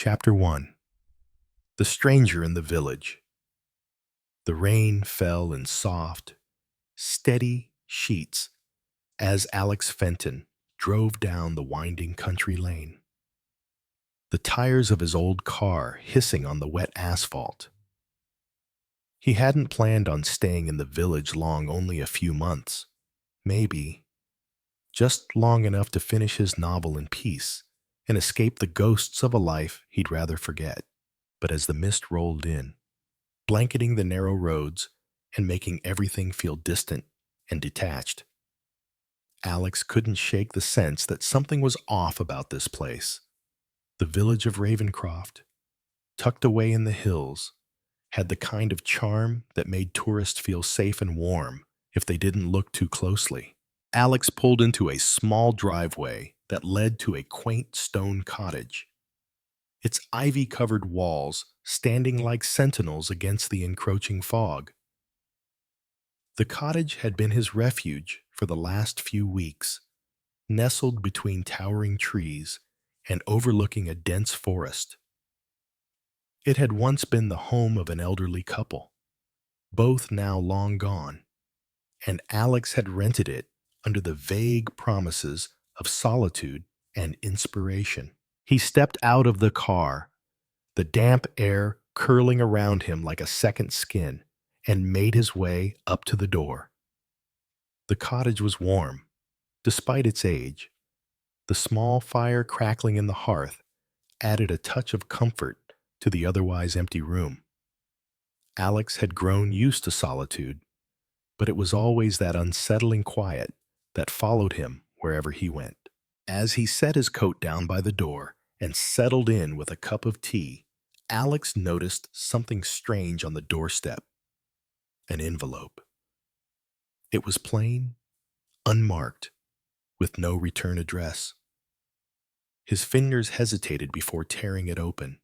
Chapter 1. The Stranger in the Village. The rain fell in soft, steady sheets as Alex Fenton drove down the winding country lane, the tires of his old car hissing on the wet asphalt. He hadn't planned on staying in the village long, only a few months, maybe just long enough to finish his novel in peace and escape the ghosts of a life he'd rather forget. But as the mist rolled in, blanketing the narrow roads and making everything feel distant and detached, Alex couldn't shake the sense that something was off about this place. The village of Ravencroft, tucked away in the hills, had the kind of charm that made tourists feel safe and warm if they didn't look too closely. Alex pulled into a small driveway that led to a quaint stone cottage, its ivy-covered walls standing like sentinels against the encroaching fog. The cottage had been his refuge for the last few weeks, nestled between towering trees and overlooking a dense forest. It had once been the home of an elderly couple, both now long gone, and Alex had rented it under the vague promises of solitude and inspiration. He stepped out of the car, the damp air curling around him like a second skin, and made his way up to the door. The cottage was warm, despite its age. The small fire crackling in the hearth added a touch of comfort to the otherwise empty room. Alex had grown used to solitude, but it was always that unsettling quiet that followed him wherever he went. As he set his coat down by the door and settled in with a cup of tea, Alex noticed something strange on the doorstep. An envelope. It was plain, unmarked, with no return address. His fingers hesitated before tearing it open,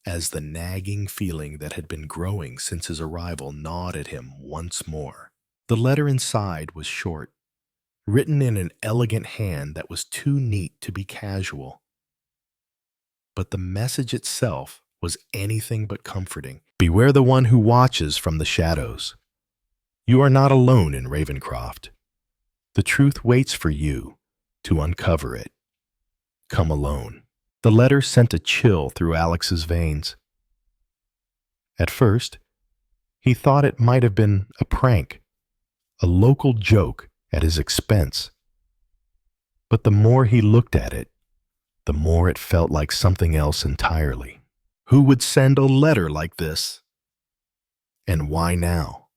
as the nagging feeling that had been growing since his arrival gnawed at him once more. The letter inside was short, written in an elegant hand that was too neat to be casual. But the message itself was anything but comforting. Beware the one who watches from the shadows. You are not alone in Ravencroft. The truth waits for you to uncover it. Come alone. The letter sent a chill through Alex's veins. At first, he thought it might have been a prank, a local joke at his expense. But the more he looked at it, the more it felt like something else entirely. Who would send a letter like this? And why now?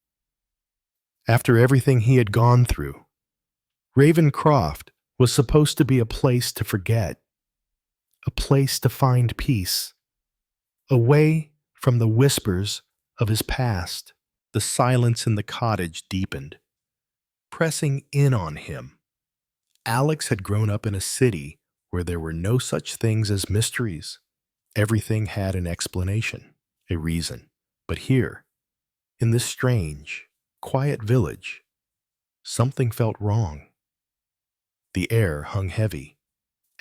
After everything he had gone through, Ravencroft was supposed to be a place to forget, a place to find peace, away from the whispers of his past. The silence in the cottage deepened, pressing in on him. Alex had grown up in a city where there were no such things as mysteries. Everything had an explanation, a reason. But here, in this strange, quiet village, something felt wrong. The air hung heavy,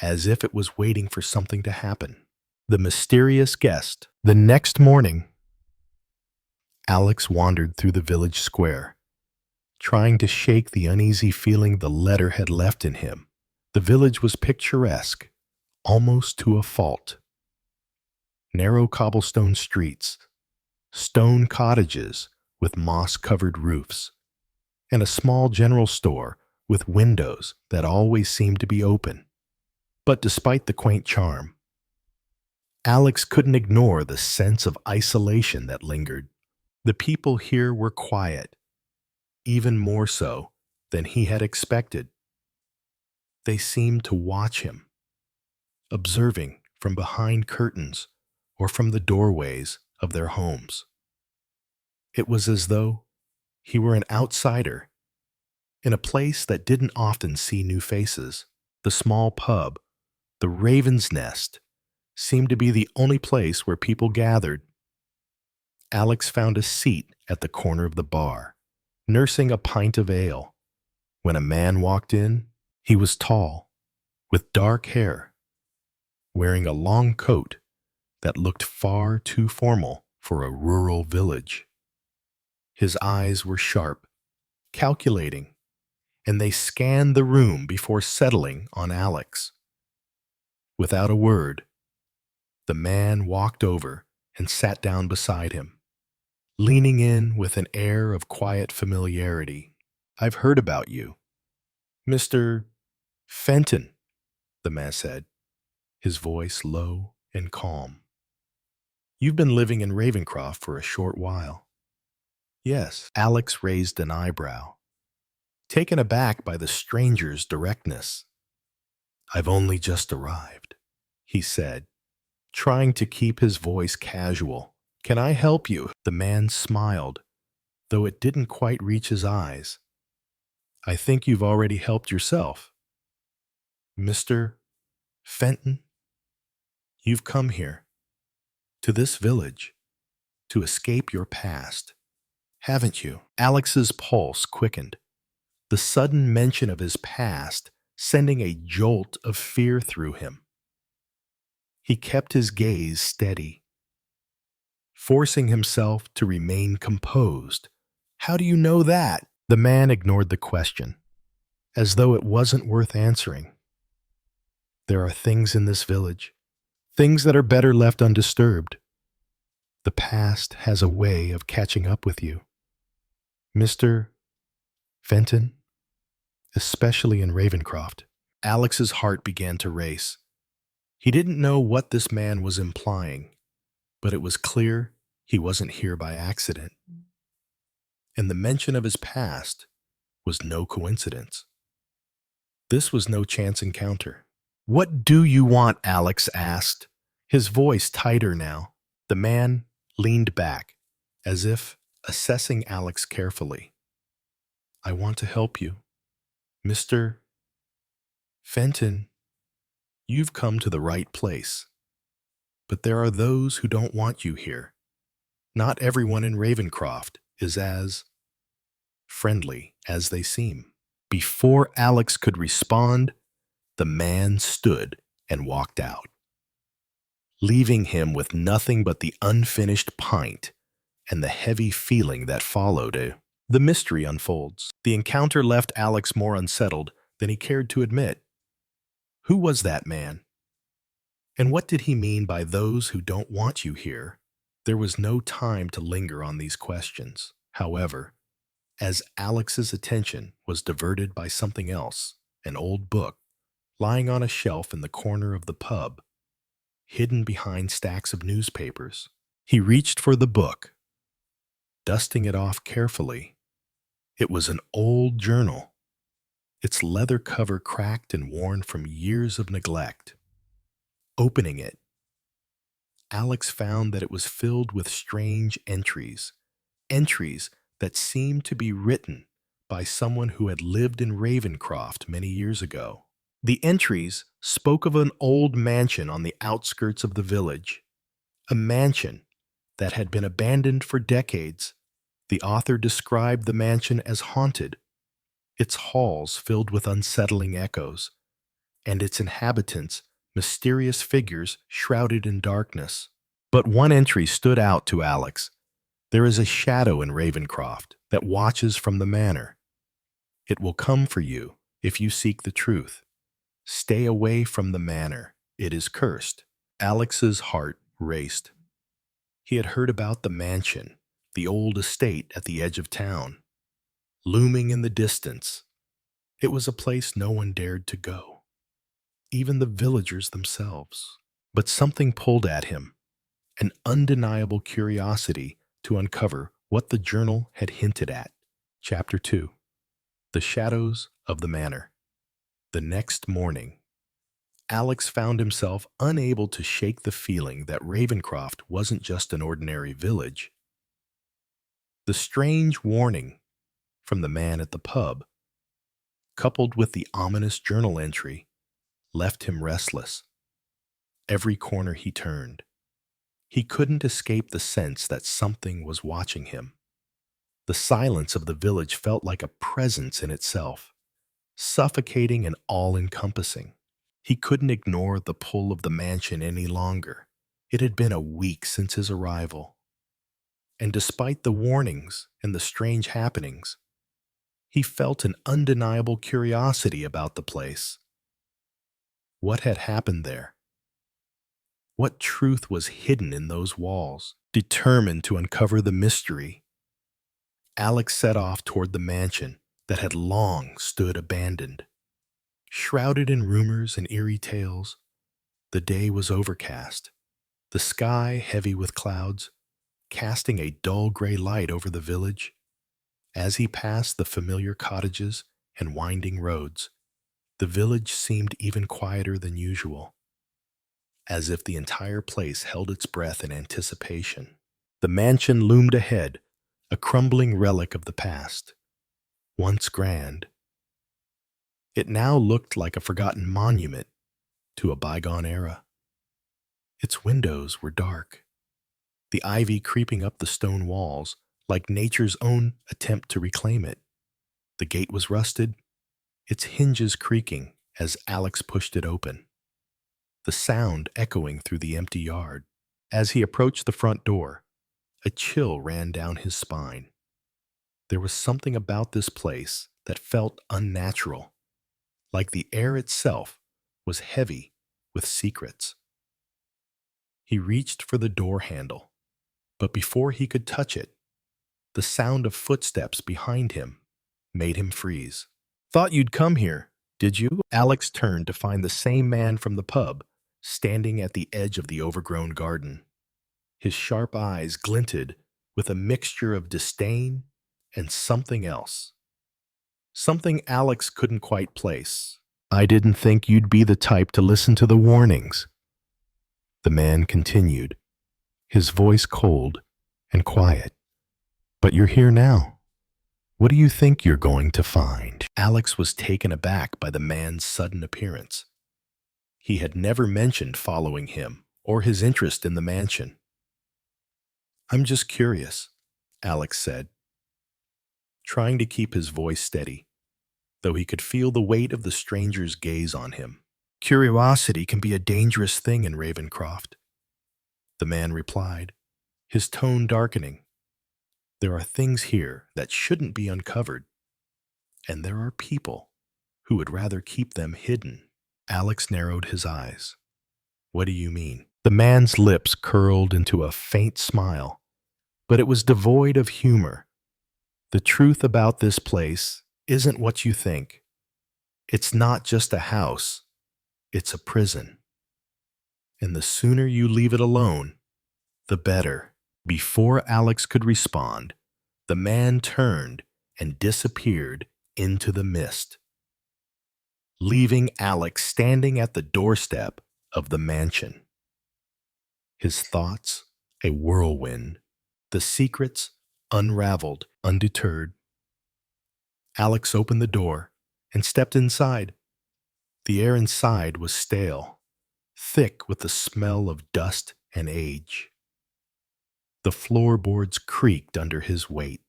as if it was waiting for something to happen. The mysterious guest. The next morning, Alex wandered through the village square, trying to shake the uneasy feeling the letter had left in him. The village was picturesque, almost to a fault. Narrow cobblestone streets, stone cottages with moss-covered roofs, and a small general store with windows that always seemed to be open. But despite the quaint charm, Alex couldn't ignore the sense of isolation that lingered. The people here were quiet, even more so than he had expected. They seemed to watch him, observing from behind curtains or from the doorways of their homes. It was as though he were an outsider in a place that didn't often see new faces. The small pub, the Raven's Nest, seemed to be the only place where people gathered. Alex found a seat at the corner of the bar, nursing a pint of ale, when a man walked in. He was tall, with dark hair, wearing a long coat that looked far too formal for a rural village. His eyes were sharp, calculating, and they scanned the room before settling on Alex. Without a word, the man walked over and sat down beside him, leaning in with an air of quiet familiarity. "I've heard about you, Mr. Fenton," the man said, his voice low and calm. "You've been living in Ravencroft for a short while." "Yes." Alex raised an eyebrow, taken aback by the stranger's directness. "I've only just arrived," he said, trying to keep his voice casual. "Can I help you?" The man smiled, though it didn't quite reach his eyes. "I think you've already helped yourself. Mr. Fenton, you've come here, to this village, to escape your past, haven't you?" Alex's pulse quickened, the sudden mention of his past sending a jolt of fear through him. He kept his gaze steady, forcing himself to remain composed. "How do you know that?" The man ignored the question, as though it wasn't worth answering. "There are things in this village, things that are better left undisturbed. The past has a way of catching up with you, Mr. Fenton, especially in Ravencroft." Alex's heart began to race. He didn't know what this man was implying, but it was clear he wasn't here by accident. And the mention of his past was no coincidence. This was no chance encounter. "What do you want?" Alex asked, his voice tighter now. The man leaned back, as if assessing Alex carefully. "I want to help you. Mr. Fenton, you've come to the right place. But there are those who don't want you here. Not everyone in Ravencroft is as friendly as they seem." Before Alex could respond, the man stood and walked out, leaving him with nothing but the unfinished pint and the heavy feeling that followed it. The mystery unfolds. The encounter left Alex more unsettled than he cared to admit. Who was that man? And what did he mean by those who don't want you here? There was no time to linger on these questions. However, as Alex's attention was diverted by something else, an old book, lying on a shelf in the corner of the pub, hidden behind stacks of newspapers, he reached for the book, dusting it off carefully. It was an old journal, its leather cover cracked and worn from years of neglect. Opening it, Alex found that it was filled with strange entries that seemed to be written by someone who had lived in Ravencroft many years ago. The entries spoke of an old mansion on the outskirts of the village, a mansion that had been abandoned for decades. The author described the mansion as haunted, its halls filled with unsettling echoes, and its inhabitants mysterious figures shrouded in darkness. But one entry stood out to Alex. "There is a shadow in Ravencroft that watches from the manor. It will come for you if you seek the truth. Stay away from the manor. It is cursed." Alex's heart raced. He had heard about the mansion, the old estate at the edge of town, looming in the distance. It was a place no one dared to go, even the villagers themselves. But something pulled at him, an undeniable curiosity to uncover what the journal had hinted at. Chapter 2. The Shadows of the Manor. The next morning, Alex found himself unable to shake the feeling that Ravencroft wasn't just an ordinary village. The strange warning from the man at the pub, coupled with the ominous journal entry, left him restless. Every corner he turned, he couldn't escape the sense that something was watching him. The silence of the village felt like a presence in itself, suffocating and all-encompassing. He couldn't ignore the pull of the mansion any longer. It had been a week since his arrival, and despite the warnings and the strange happenings, he felt an undeniable curiosity about the place. What had happened there? What truth was hidden in those walls? Determined to uncover the mystery, Alex set off toward the mansion that had long stood abandoned. Shrouded in rumors and eerie tales, the day was overcast, the sky heavy with clouds, casting a dull gray light over the village. As he passed the familiar cottages and winding roads, the village seemed even quieter than usual, as if the entire place held its breath in anticipation. The mansion loomed ahead, a crumbling relic of the past. Once grand, it now looked like a forgotten monument to a bygone era. Its windows were dark, the ivy creeping up the stone walls like nature's own attempt to reclaim it. The gate was rusted, its hinges creaking as Alex pushed it open, the sound echoing through the empty yard. As he approached the front door, a chill ran down his spine. There was something about this place that felt unnatural, like the air itself was heavy with secrets. He reached for the door handle, but before he could touch it, the sound of footsteps behind him made him freeze. "Thought you'd come here, did you?" Alex turned to find the same man from the pub standing at the edge of the overgrown garden. His sharp eyes glinted with a mixture of disdain and something else. Something Alex couldn't quite place. "I didn't think you'd be the type to listen to the warnings," the man continued, his voice cold and quiet. "But you're here now. What do you think you're going to find?" Alex was taken aback by the man's sudden appearance. He had never mentioned following him or his interest in the mansion. "I'm just curious," Alex said, trying to keep his voice steady, though he could feel the weight of the stranger's gaze on him. "Curiosity can be a dangerous thing in Ravencroft," the man replied, his tone darkening. "There are things here that shouldn't be uncovered, and there are people who would rather keep them hidden." Alex narrowed his eyes. "What do you mean?" The man's lips curled into a faint smile, but it was devoid of humor. "The truth about this place isn't what you think. It's not just a house, it's a prison. And the sooner you leave it alone, the better." Before Alex could respond, the man turned and disappeared into the mist, leaving Alex standing at the doorstep of the mansion. His thoughts a whirlwind, the secrets unraveled undeterred. Alex opened the door and stepped inside. The air inside was stale, thick with the smell of dust and age. The floorboards creaked under his weight,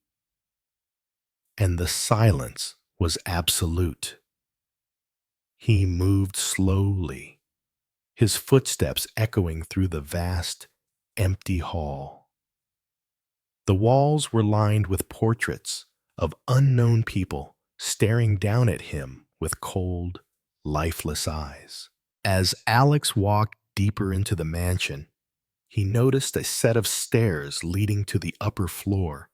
and the silence was absolute. He moved slowly, his footsteps echoing through the vast, empty hall. The walls were lined with portraits of unknown people staring down at him with cold, lifeless eyes. As Alex walked deeper into the mansion, he noticed a set of stairs leading to the upper floor.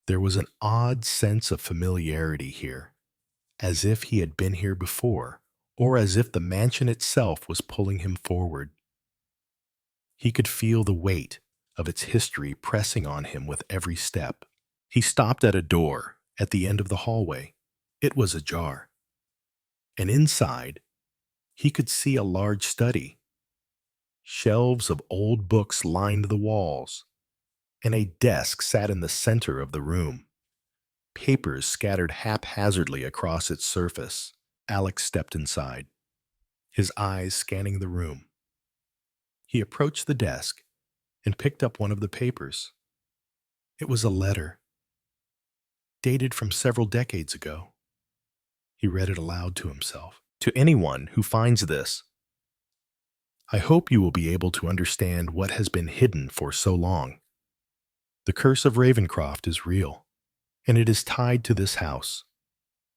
There was an odd sense of familiarity here, as if he had been here before, or as if the mansion itself was pulling him forward. He could feel the weight of its history pressing on him with every step. He stopped at a door at the end of the hallway. It was ajar, and inside, he could see a large study. Shelves of old books lined the walls, and a desk sat in the center of the room. Papers scattered haphazardly across its surface. Alex stepped inside, his eyes scanning the room. He approached the desk and picked up one of the papers. It was a letter, dated from several decades ago. He read it aloud to himself. "To anyone who finds this, I hope you will be able to understand what has been hidden for so long. The curse of Ravencroft is real, and it is tied to this house,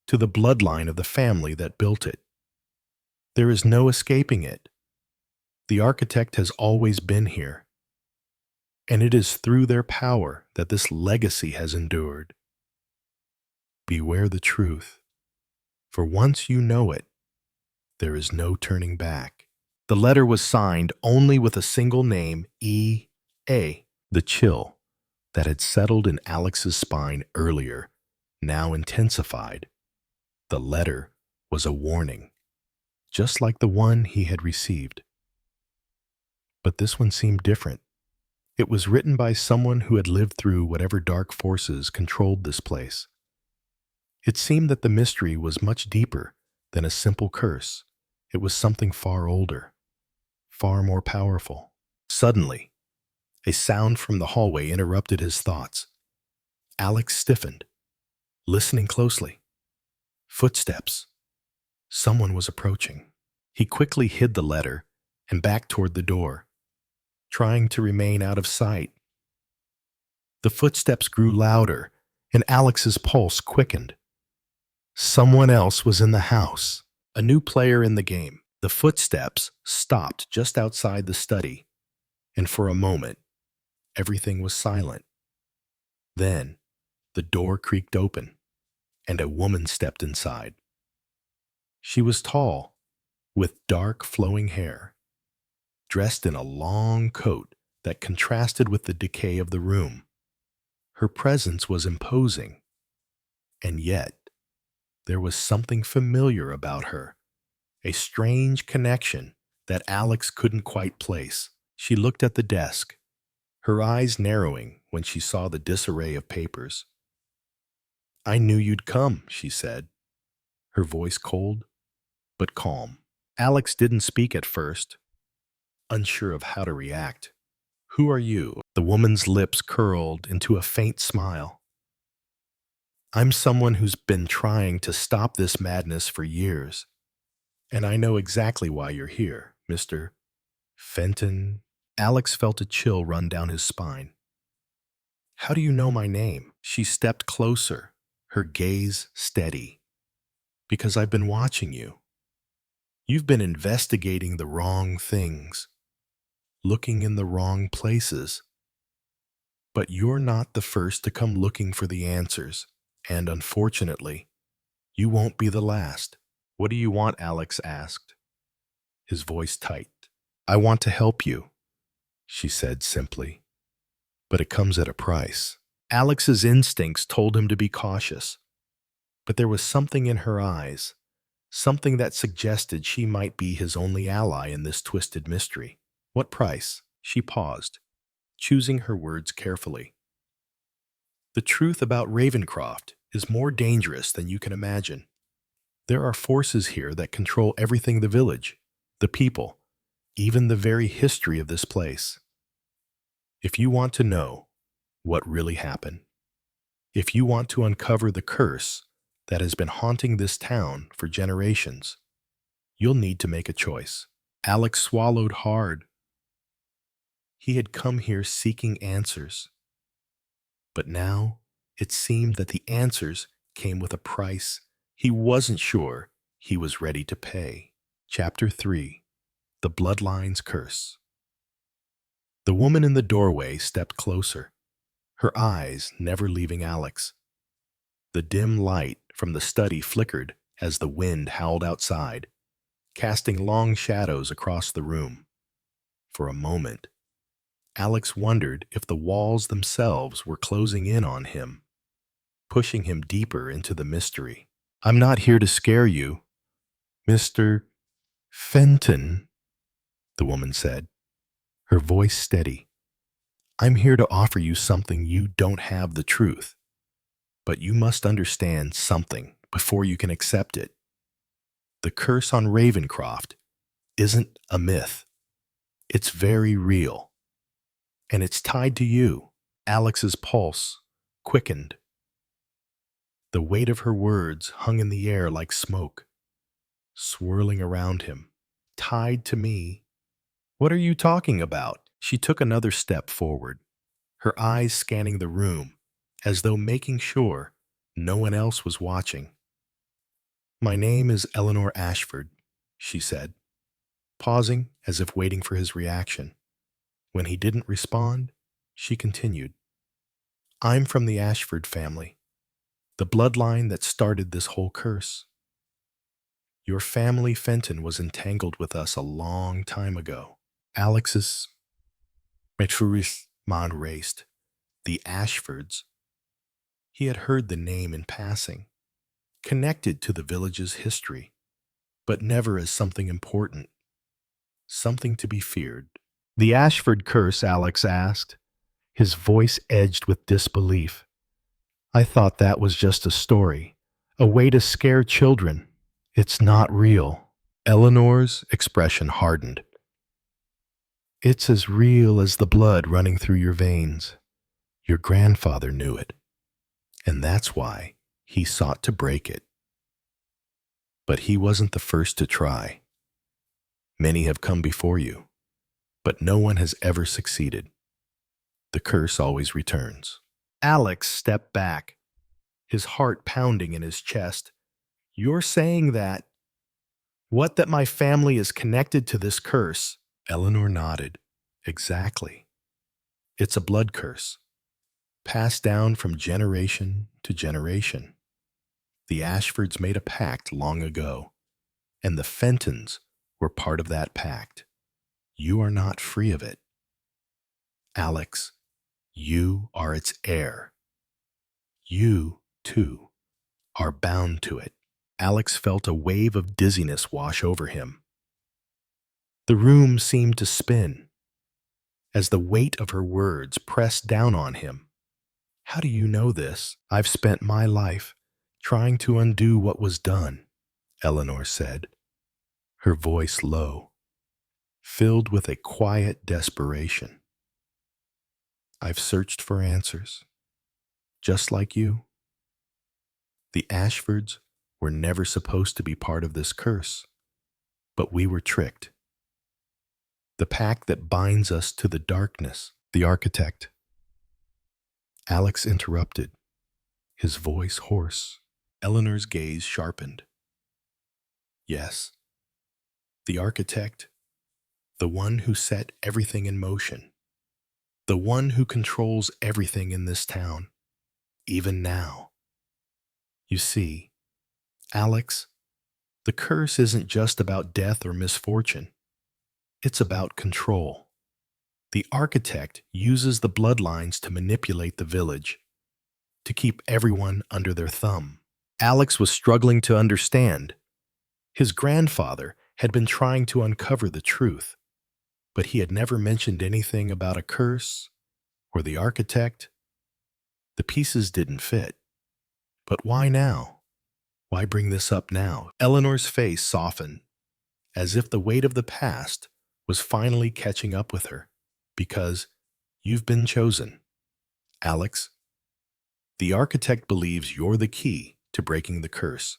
to the bloodline of the family that built it. There is no escaping it. The architect has always been here, and it is through their power that this legacy has endured. Beware the truth, for once you know it, there is no turning back. The letter was signed only with a single name, E.A. The chill that had settled in Alex's spine earlier now intensified. The letter was a warning, just like the one he had received. But this one seemed different. It was written by someone who had lived through whatever dark forces controlled this place. It seemed that the mystery was much deeper than a simple curse. It was something far older, far more powerful. Suddenly, a sound from the hallway interrupted his thoughts. Alex stiffened, listening closely. Footsteps. Someone was approaching. He quickly hid the letter and backed toward the door, trying to remain out of sight. The footsteps grew louder, and Alex's pulse quickened. Someone else was in the house, a new player in the game. The footsteps stopped just outside the study, and for a moment, everything was silent. Then, the door creaked open, and a woman stepped inside. She was tall, with dark flowing hair, dressed in a long coat that contrasted with the decay of the room. Her presence was imposing, and yet there was something familiar about her, a strange connection that Alex couldn't quite place. She looked at the desk, her eyes narrowing when she saw the disarray of papers. "I knew you'd come," she said, her voice cold but calm. Alex didn't speak at first, unsure of how to react. "Who are you?" The woman's lips curled into a faint smile. "I'm someone who's been trying to stop this madness for years, and I know exactly why you're here, Mr. Fenton." Alex felt a chill run down his spine. "How do you know my name?" She stepped closer, her gaze steady. "Because I've been watching you. You've been investigating the wrong things, looking in the wrong places. But you're not the first to come looking for the answers, and unfortunately, you won't be the last." "What do you want?" Alex asked, his voice tight. "I want to help you," she said simply, "but it comes at a price." Alex's instincts told him to be cautious, but there was something in her eyes, something that suggested she might be his only ally in this twisted mystery. "What price?" She paused, choosing her words carefully. "The truth about Ravencroft is more dangerous than you can imagine. There are forces here that control everything: the village, the people, even the very history of this place. If you want to know what really happened, if you want to uncover the curse that has been haunting this town for generations, you'll need to make a choice." Alex swallowed hard. He had come here seeking answers, but now it seemed that the answers came with a price he wasn't sure he was ready to pay. Chapter 3: The Bloodline's Curse. The woman in the doorway stepped closer, her eyes never leaving Alex. The dim light from the study flickered as the wind howled outside, casting long shadows across the room. For a moment, Alex wondered if the walls themselves were closing in on him, pushing him deeper into the mystery. "I'm not here to scare you, Mr. Fenton," the woman said, her voice steady. "I'm here to offer you something. You don't have the truth, but you must understand something before you can accept it. The curse on Ravencroft isn't a myth. It's very real, and it's tied to you." Alex's pulse quickened. The weight of her words hung in the air like smoke, swirling around him. "Tied to me? What are you talking about? She took another step forward, her eyes scanning the room, as though making sure no one else was watching. My name is Eleanor Ashford, she said, pausing as if waiting for his reaction. When he didn't respond, she continued. I'm from the Ashford family, the bloodline that started this whole curse. Your family, Fenton, was entangled with us a long time ago. Alex's metrurist mind raced. The Ashfords. He had heard the name in passing, connected to the village's history, but never as something important, something to be feared. The Ashford curse, Alex asked, his voice edged with disbelief. I thought that was just a story, a way to scare children. It's not real. Eleanor's expression hardened. It's as real as the blood running through your veins. Your grandfather knew it, and that's why he sought to break it. But he wasn't the first to try. Many have come before you, but no one has ever succeeded. The curse always returns. Alex stepped back, his heart pounding in his chest. You're saying that? What, that my family is connected to this curse? Eleanor nodded. Exactly. It's a blood curse, passed down from generation to generation. The Ashfords made a pact long ago, and the Fentons were part of that pact. You are not free of it. Alex, you are its heir. You, too, are bound to it. Alex felt a wave of dizziness wash over him. The room seemed to spin as the weight of her words pressed down on him. How do you know this? I've spent my life trying to undo what was done, Eleanor said, her voice low, filled with a quiet desperation. I've searched for answers, just like you. The Ashfords were never supposed to be part of this curse, but we were tricked. The pact that binds us to the darkness, the architect. Alex interrupted, his voice hoarse. Eleanor's gaze sharpened. Yes, the architect, the one who set everything in motion, the one who controls everything in this town, even now. You see, Alex, the curse isn't just about death or misfortune. It's about control. The architect uses the bloodlines to manipulate the village, to keep everyone under their thumb. Alex was struggling to understand. His grandfather had been trying to uncover the truth, but he had never mentioned anything about a curse or the architect. The pieces didn't fit. But why now? Why bring this up now? Eleanor's face softened, as if the weight of the past was finally catching up with her. Because you've been chosen, Alex. The architect believes you're the key to breaking the curse.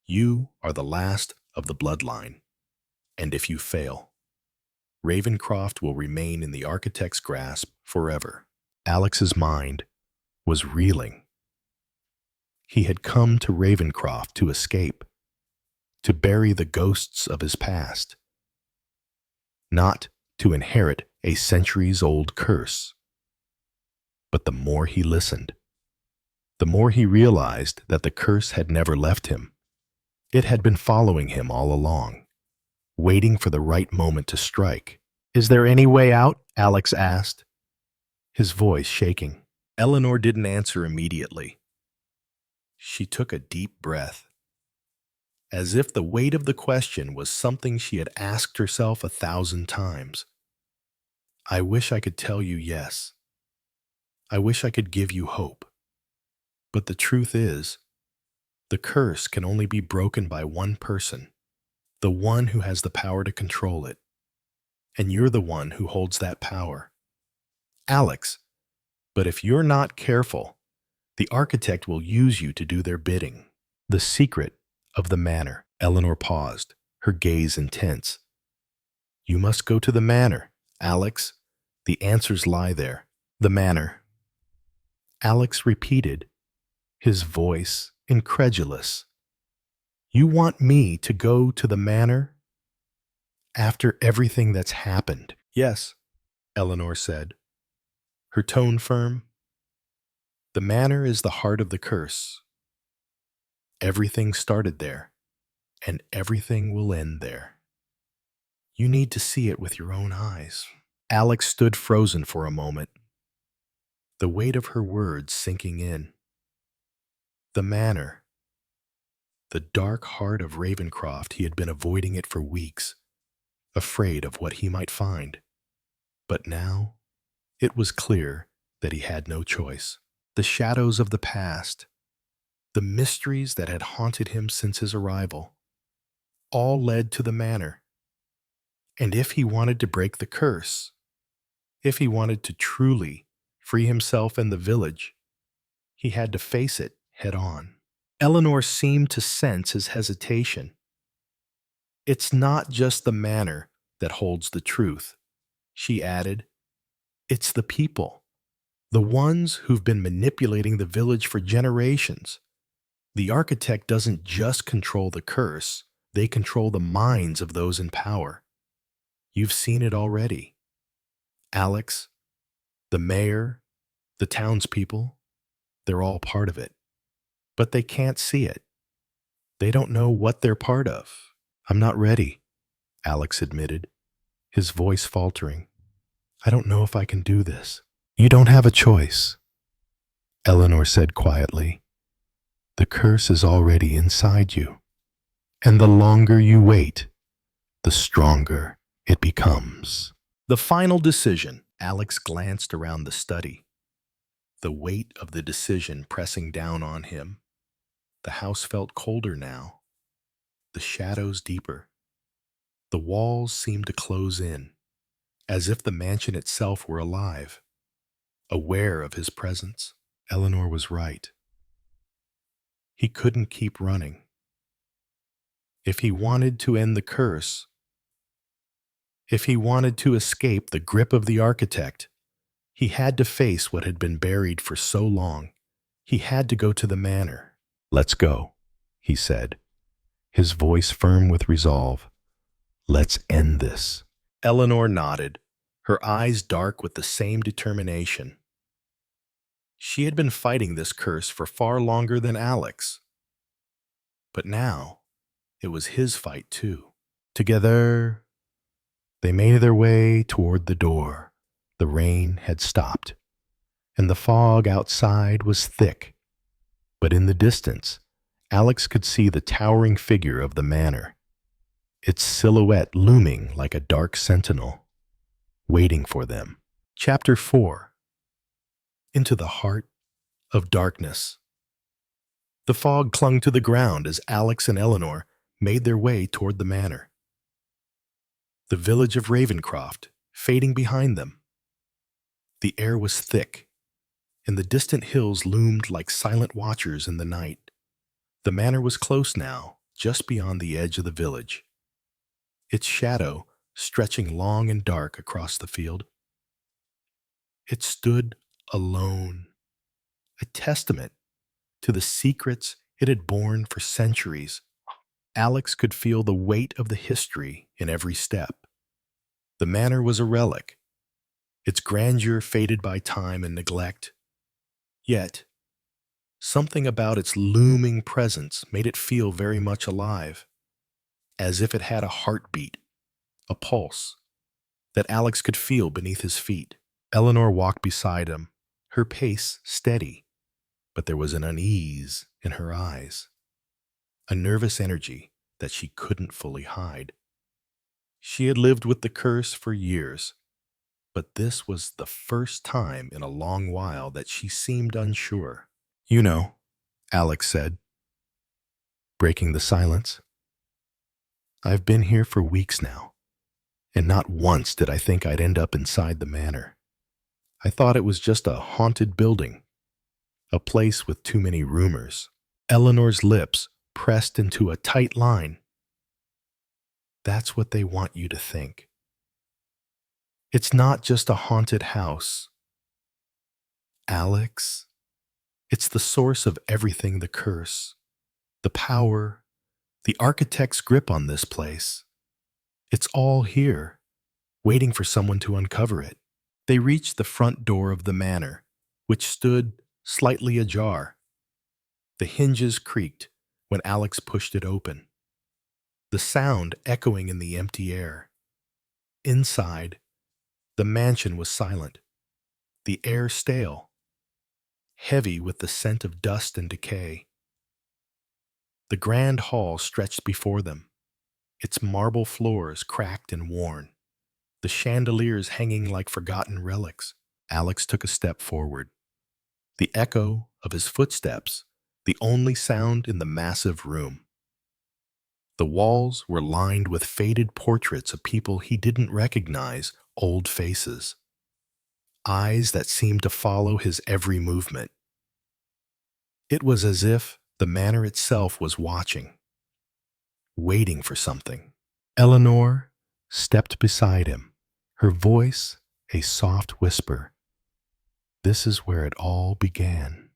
You are the last of the bloodline, and if you fail, Ravencroft will remain in the architect's grasp forever. Alex's mind was reeling. He had come to Ravencroft to escape, to bury the ghosts of his past, not to inherit a centuries-old curse. But the more he listened, the more he realized that the curse had never left him. It had been following him all along, waiting for the right moment to strike. Is there any way out? Alex asked, his voice shaking. Eleanor didn't answer immediately. She took a deep breath, as if the weight of the question was something she had asked herself 1,000 times. I wish I could tell you yes. I wish I could give you hope. But the truth is, the curse can only be broken by one person, the one who has the power to control it. And you're the one who holds that power. Alex, but if you're not careful, the architect will use you to do their bidding. The secret of the manor. Eleanor paused, her gaze intense. You must go to the manor, Alex. The answers lie there. The manor. Alex repeated, his voice incredulous. You want me to go to the manor? After everything that's happened? Yes, Eleanor said, her tone firm. The manor is the heart of the curse. Everything started there, and everything will end there. You need to see it with your own eyes. Alex stood frozen for a moment, the weight of her words sinking in. The manor. The dark heart of Ravencroft. He had been avoiding it for weeks, afraid of what he might find. But now, it was clear that he had no choice. The shadows of the past, the mysteries that had haunted him since his arrival, all led to the manor. And if he wanted to break the curse, if he wanted to truly free himself and the village, he had to face it head on. Eleanor seemed to sense his hesitation. It's not just the manor that holds the truth, she added. It's the people, the ones who've been manipulating the village for generations. The architect doesn't just control the curse, they control the minds of those in power. You've seen it already. Alex, the mayor, the townspeople, they're all part of it. But they can't see it. They don't know what they're part of. I'm not ready, Alex admitted, his voice faltering. I don't know if I can do this. You don't have a choice, Eleanor said quietly. The curse is already inside you, and the longer you wait, the stronger it becomes. The final decision. Alex glanced around the study, the weight of the decision pressing down on him. The house felt colder now, the shadows deeper. The walls seemed to close in, as if the mansion itself were alive, aware of his presence. Eleanor was right. He couldn't keep running. If he wanted to end the curse, if he wanted to escape the grip of the architect, he had to face what had been buried for so long. He had to go to the manor. Let's go, he said, his voice firm with resolve. Let's end this. Eleanor nodded, her eyes dark with the same determination. She had been fighting this curse for far longer than Alex. But now, it was his fight too. Together, they made their way toward the door. The rain had stopped, and the fog outside was thick. But in the distance, Alex could see the towering figure of the manor, its silhouette looming like a dark sentinel, waiting for them. Chapter 4. Into the heart of darkness. The fog clung to the ground as Alex and Eleanor made their way toward the manor. The village of Ravencroft fading behind them. The air was thick, and the distant hills loomed like silent watchers in the night. The manor was close now, just beyond the edge of the village, its shadow stretching long and dark across the field. It stood alone, a testament to the secrets it had borne for centuries. Alex could feel the weight of the history in every step. The manor was a relic, its grandeur faded by time and neglect. Yet, something about its looming presence made it feel very much alive, as if it had a heartbeat, a pulse, that Alex could feel beneath his feet. Eleanor walked beside him, her pace steady, but there was an unease in her eyes, a nervous energy that she couldn't fully hide. She had lived with the curse for years, but this was the first time in a long while that she seemed unsure. You know, Alex said, breaking the silence. I've been here for weeks now, and not once did I think I'd end up inside the manor. I thought it was just a haunted building, a place with too many rumors. Eleanor's lips pressed into a tight line. That's what they want you to think. It's not just a haunted house, Alex. It's the source of everything: the curse, the power, the architect's grip on this place. It's all here, waiting for someone to uncover it. They reached the front door of the manor, which stood slightly ajar. The hinges creaked when Alex pushed it open, the sound echoing in the empty air. Inside, the mansion was silent, the air stale, heavy with the scent of dust and decay. The grand hall stretched before them, its marble floors cracked and worn, the chandeliers hanging like forgotten relics. Alex took a step forward. The echo of his footsteps, the only sound in the massive room. The walls were lined with faded portraits of people he didn't recognize, old faces, eyes that seemed to follow his every movement. It was as if the manor itself was watching, waiting for something. Eleanor stepped beside him, her voice a soft whisper. This is where it all began,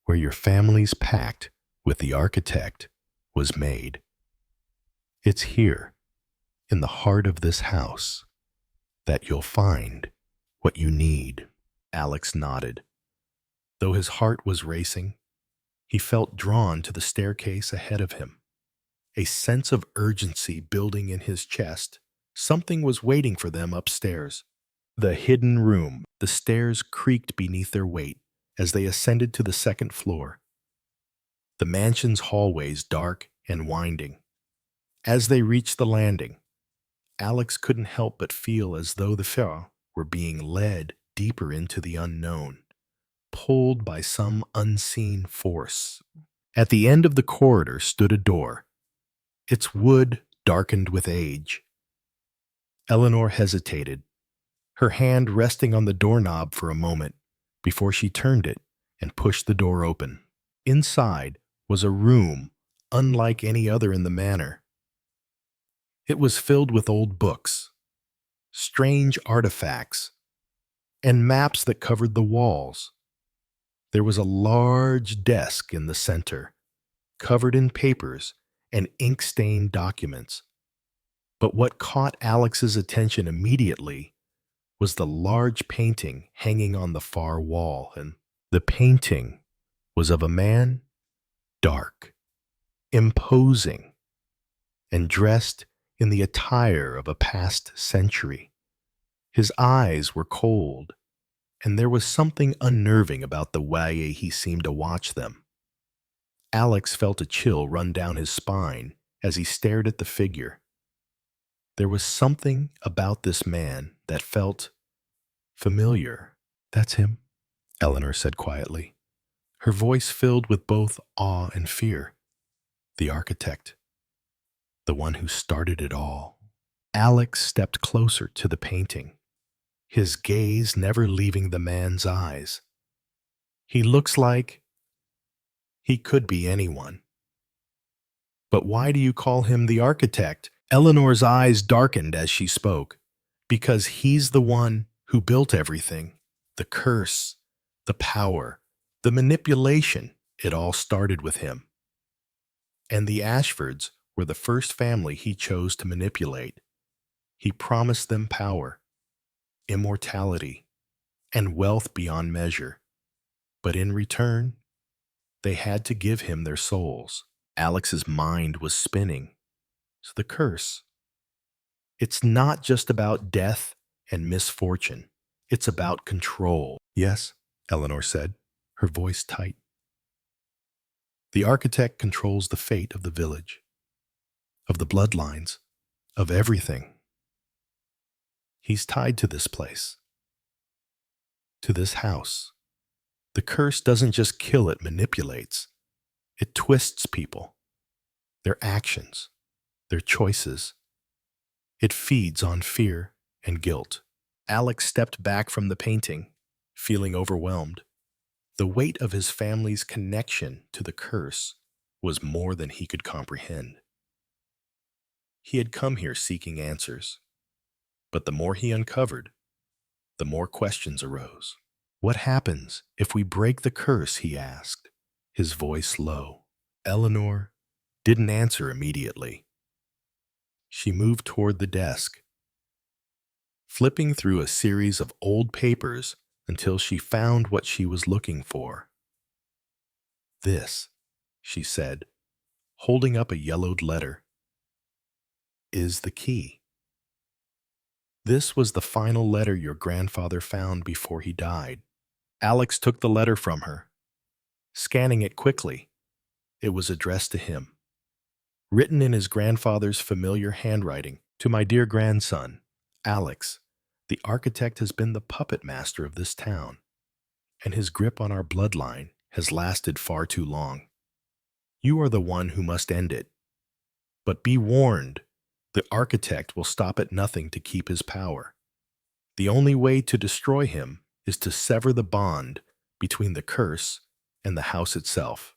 where your family's pact with the architect was made. It's here, in the heart of this house, that you'll find what you need. Alex nodded. Though his heart was racing, he felt drawn to the staircase ahead of him. A sense of urgency building in his chest. Something was waiting for them upstairs. The hidden room. The stairs creaked beneath their weight as they ascended to the second floor. The mansion's hallways dark and winding. As they reached the landing, Alex couldn't help but feel as though the Pharaoh were being led deeper into the unknown, pulled by some unseen force. At the end of the corridor stood a door, its wood darkened with age. Eleanor hesitated, her hand resting on the doorknob for a moment before she turned it and pushed the door open. Inside was a room unlike any other in the manor. It was filled with old books, strange artifacts, and maps that covered the walls. There was a large desk in the center, covered in papers and ink-stained documents. But what caught Alex's attention immediately was the large painting hanging on the far wall, and the painting was of a man, dark, imposing, and dressed in the attire of a past century. His eyes were cold, and there was something unnerving about the way he seemed to watch them. Alex felt a chill run down his spine as he stared at the figure. There was something about this man that felt familiar. That's him, Eleanor said quietly, her voice filled with both awe and fear. The architect, the one who started it all. Alex stepped closer to the painting, his gaze never leaving the man's eyes. He looks like he could be anyone. But why do you call him the architect? Eleanor's eyes darkened as she spoke. Because he's the one who built everything. The curse, the power, the manipulation, it all started with him. And the Ashfords were the first family he chose to manipulate. He promised them power, immortality, and wealth beyond measure. But in return, they had to give him their souls. Alex's mind was spinning. So the curse. It's not just about death and misfortune. It's about control. Yes, Eleanor said, her voice tight. The architect controls the fate of the village, of the bloodlines, of everything. He's tied to this place, to this house. The curse doesn't just kill, it manipulates. It twists people, their actions, their choices. It feeds on fear and guilt. Alex stepped back from the painting, feeling overwhelmed. The weight of his family's connection to the curse was more than he could comprehend. He had come here seeking answers, But the more he uncovered, the more questions arose. "What happens if we break the curse?" he asked, his voice low. Eleanor didn't answer immediately. She moved toward the desk, flipping through a series of old papers until she found what she was looking for. "This," she said, holding up a yellowed letter, "is the key. This was the final letter your grandfather found before he died." Alex took the letter from her, scanning it quickly. It was addressed to him, written in his grandfather's familiar handwriting. "To my dear grandson, Alex, the architect has been the puppet master of this town, and his grip on our bloodline has lasted far too long. You are the one who must end it. But be warned, the architect will stop at nothing to keep his power. The only way to destroy him is to sever the bond between the curse and the house itself.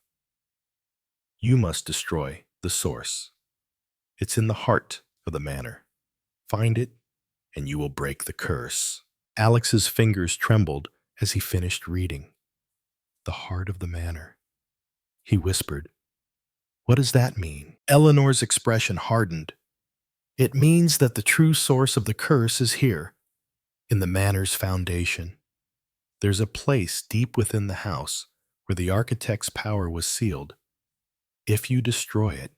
You must destroy the source. It's in the heart of the manor. Find it, and you will break the curse." Alex's fingers trembled as he finished reading. "The heart of the manor," he whispered. "What does that mean?" Eleanor's expression hardened. "It means that the true source of the curse is here, in the manor's foundation. There's a place deep within the house where the architect's power was sealed. If you destroy it,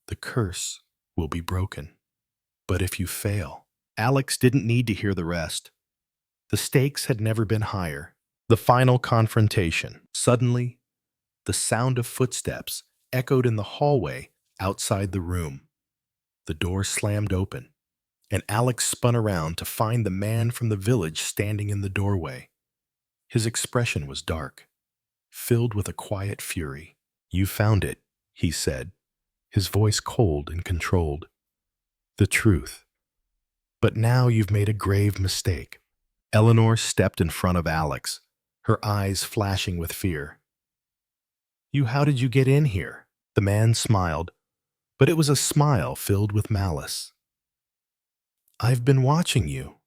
the curse will be broken. But if you fail..." Alex didn't need to hear the rest. The stakes had never been higher. The final confrontation. Suddenly, the sound of footsteps echoed in the hallway outside the room. The door slammed open, and Alex spun around to find the man from the village standing in the doorway. His expression was dark, filled with a quiet fury. "You found it," he said, his voice cold and controlled. "The truth. But now you've made a grave mistake." Eleanor stepped in front of Alex, her eyes flashing with fear. How did you get in here?" The man smiled, but it was a smile filled with malice. "I've been watching you,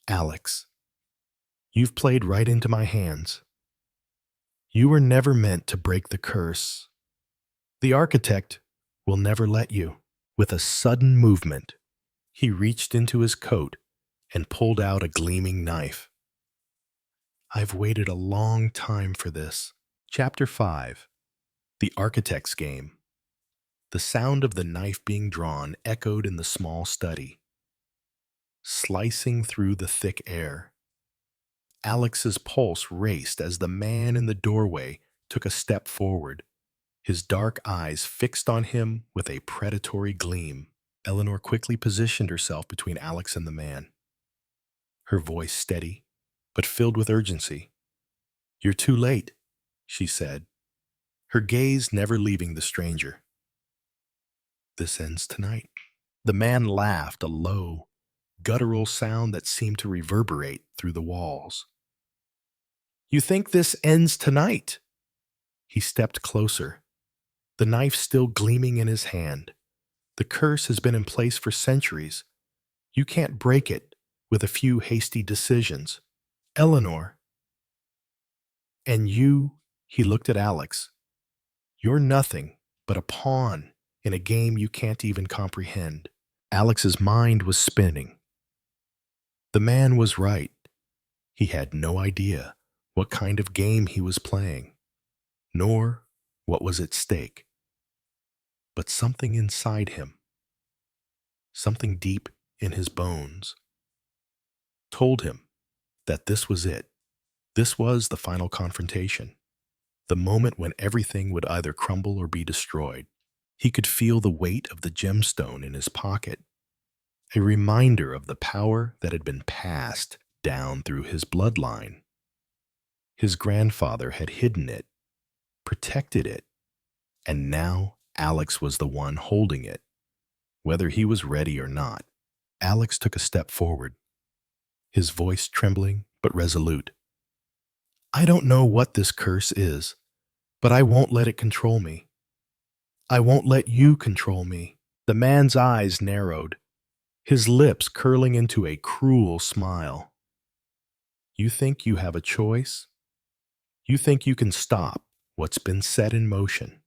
Alex. You've played right into my hands. You were never meant to break the curse. The architect will never let you." With a sudden movement, he reached into his coat and pulled out a gleaming knife. "I've waited a long time for this." Chapter 5. The Architect's Game. The sound of the knife being drawn echoed in the small study, slicing through the thick air. Alex's pulse raced as the man in the doorway took a step forward, his dark eyes fixed on him with a predatory gleam. Eleanor quickly positioned herself between Alex and the man, her voice steady, but filled with urgency. "You're too late," she said, her gaze never leaving the stranger. "This ends tonight." The man laughed, a low, guttural sound that seemed to reverberate through the walls. "You think this ends tonight?" He stepped closer, the knife still gleaming in his hand. "The curse has been in place for centuries. You can't break it with a few hasty decisions. Eleanor. And you," he looked at Alex, "you're nothing but a pawn in a game you can't even comprehend." Alex's mind was spinning. The man was right. He had no idea what kind of game he was playing, nor what was at stake. But something inside him, something deep in his bones, told him that this was it. This was the final confrontation, the moment when everything would either crumble or be destroyed. He could feel the weight of the gemstone in his pocket, a reminder of the power that had been passed down through his bloodline. His grandfather had hidden it, protected it, and now Alex was the one holding it, whether he was ready or not. Alex took a step forward, his voice trembling but resolute. "I don't know what this curse is, but I won't let it control me. I won't let you control me." The man's eyes narrowed, his lips curling into a cruel smile. You think you have a choice? You think you can stop what's been set in motion?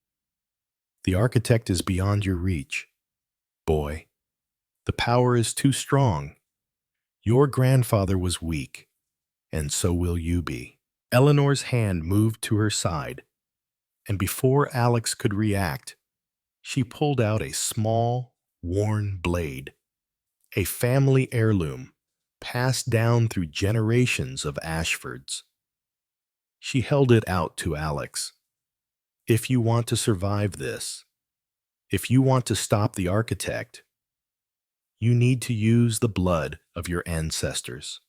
The architect is beyond your reach. Boy, the power is too strong. Your grandfather was weak, and so will you be. Eleanor's hand moved to her side, and before Alex could react, she pulled out a small, worn blade, a family heirloom passed down through generations of Ashfords. She held it out to Alex. If you want to survive this, if you want to stop the architect, you need to use the blood of your ancestors.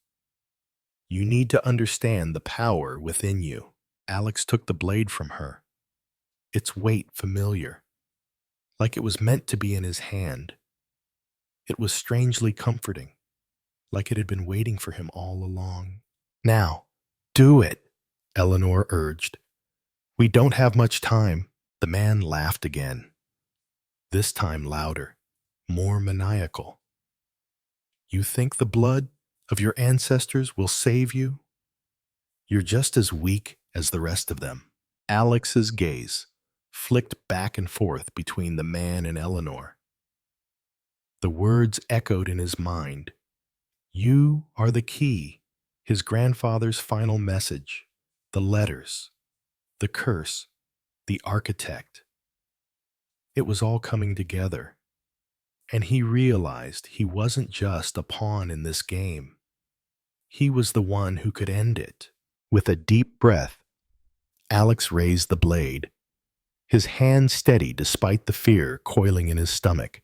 You need to understand the power within you. Alex took the blade from her, its weight familiar, like it was meant to be in his hand. It was strangely comforting, like it had been waiting for him all along. Now, do it, Eleanor urged. We don't have much time. The man laughed again, this time louder, more maniacal. You think the blood of your ancestors will save you? You're just as weak as the rest of them. Alex's gaze flicked back and forth between the man and Eleanor. The words echoed in his mind. You are the key, his grandfather's final message, the letters, the curse, the architect. It was all coming together, and he realized he wasn't just a pawn in this game. He was the one who could end it. With a deep breath, Alex raised the blade, his hand steady despite the fear coiling in his stomach.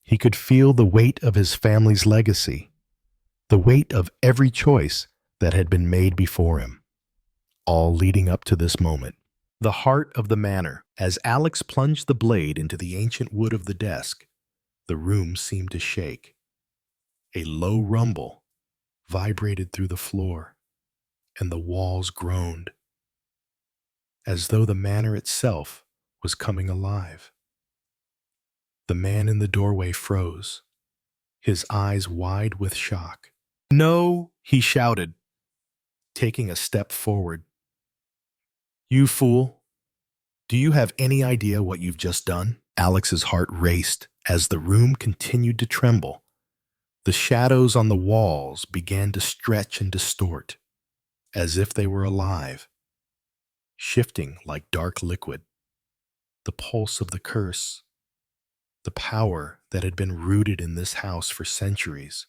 He could feel the weight of his family's legacy, the weight of every choice that had been made before him, all leading up to this moment. The heart of the manor. As Alex plunged the blade into the ancient wood of the desk, the room seemed to shake. A low rumble vibrated through the floor, and the walls groaned, as though the manor itself was coming alive. The man in the doorway froze, his eyes wide with shock. No, he shouted, taking a step forward. You fool! Do you have any idea what you've just done? Alex's heart raced as the room continued to tremble. The shadows on the walls began to stretch and distort, as if they were alive, shifting like dark liquid. The pulse of the curse, the power that had been rooted in this house for centuries,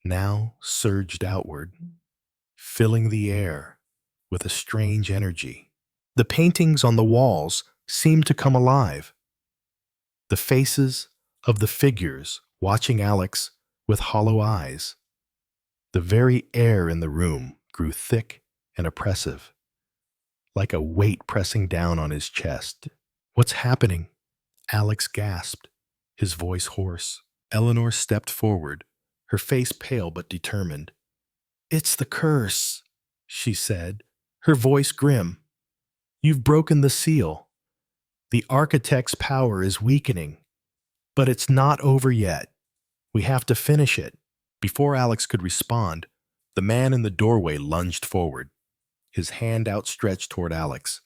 now surged outward, filling the air with a strange energy. The paintings on the walls seemed to come alive. The faces of the figures watching Alex with hollow eyes. The very air in the room grew thick and oppressive, like a weight pressing down on his chest. What's happening? Alex gasped, his voice hoarse. Eleanor stepped forward, her face pale but determined. It's the curse, she said, her voice grim. You've broken the seal. The architect's power is weakening, but it's not over yet. We have to finish it. Before Alex could respond, the man in the doorway lunged forward, his hand outstretched toward Alex.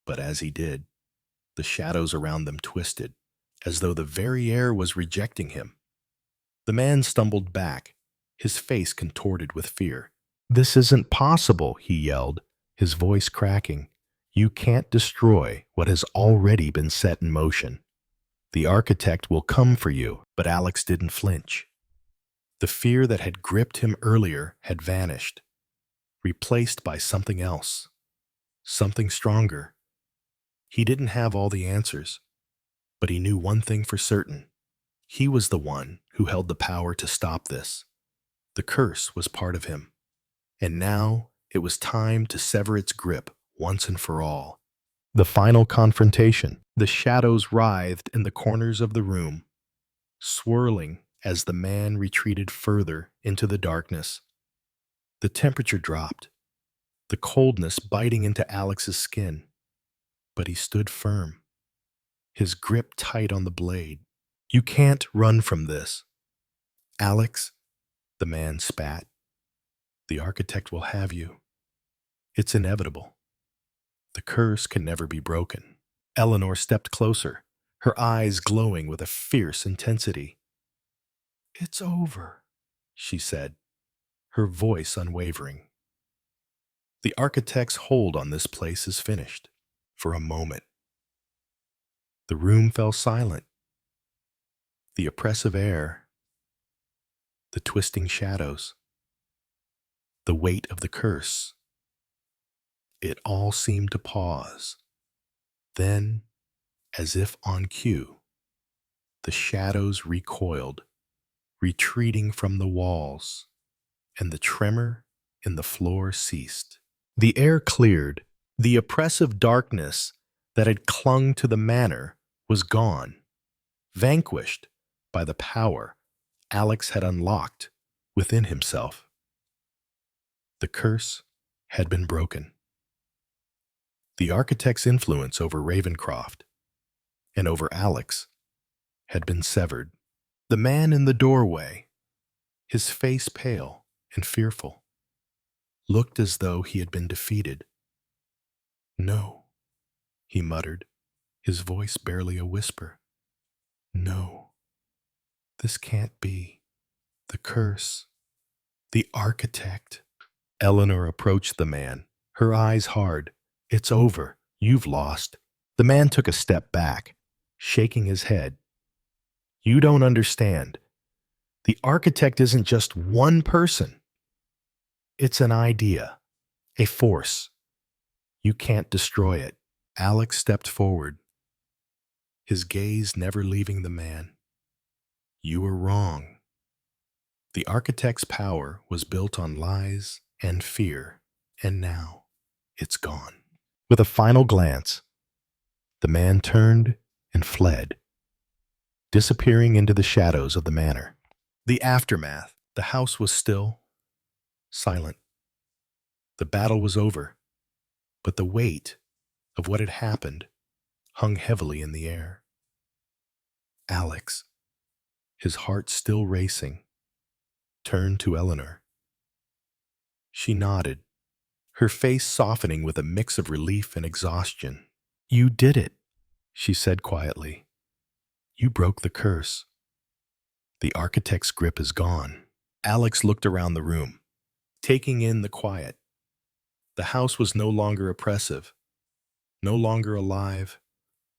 But as he did, the shadows around them twisted, as though the very air was rejecting him. The man stumbled back, his face contorted with fear. This isn't possible, he yelled, his voice cracking. You can't destroy what has already been set in motion. The architect will come for you. But Alex didn't flinch. The fear that had gripped him earlier had vanished, replaced by something else, something stronger. He didn't have all the answers, but he knew one thing for certain. He was the one who held the power to stop this. The curse was part of him, and now it was time to sever its grip once and for all. The final confrontation. The shadows writhed in the corners of the room, swirling as the man retreated further into the darkness. The temperature dropped, the coldness biting into Alex's skin, but he stood firm, his grip tight on the blade. You can't run from this. Alex, the man spat. The architect will have you. It's inevitable. The curse can never be broken. Eleanor stepped closer, her eyes glowing with a fierce intensity. It's over, she said, her voice unwavering. The architect's hold on this place is finished. For a moment, the room fell silent. The oppressive air, the twisting shadows, the weight of the curse. It all seemed to pause. Then, as if on cue, the shadows recoiled, retreating from the walls, and the tremor in the floor ceased. The air cleared. The oppressive darkness that had clung to the manor was gone, vanquished by the power Alex had unlocked within himself. The curse had been broken. The architect's influence over Ravencroft and over Alex had been severed. The man in the doorway, his face pale and fearful, looked as though he had been defeated. No, he muttered, his voice barely a whisper. No, this can't be. The curse. The architect. Eleanor approached the man, her eyes hard. It's over. You've lost. The man took a step back, shaking his head. You don't understand. The architect isn't just one person. It's an idea, a force. You can't destroy it. Alex stepped forward, his gaze never leaving the man. You were wrong. The architect's power was built on lies and fear, and now it's gone. With a final glance, the man turned and fled, disappearing into the shadows of the manor. The aftermath. The house was still, silent. The battle was over, but the weight of what had happened hung heavily in the air. Alex, his heart still racing, turned to Eleanor. She nodded, her face softening with a mix of relief and exhaustion. You did it, she said quietly. You broke the curse. The architect's grip is gone. Alex looked around the room, taking in the quiet. The house was no longer oppressive, no longer alive,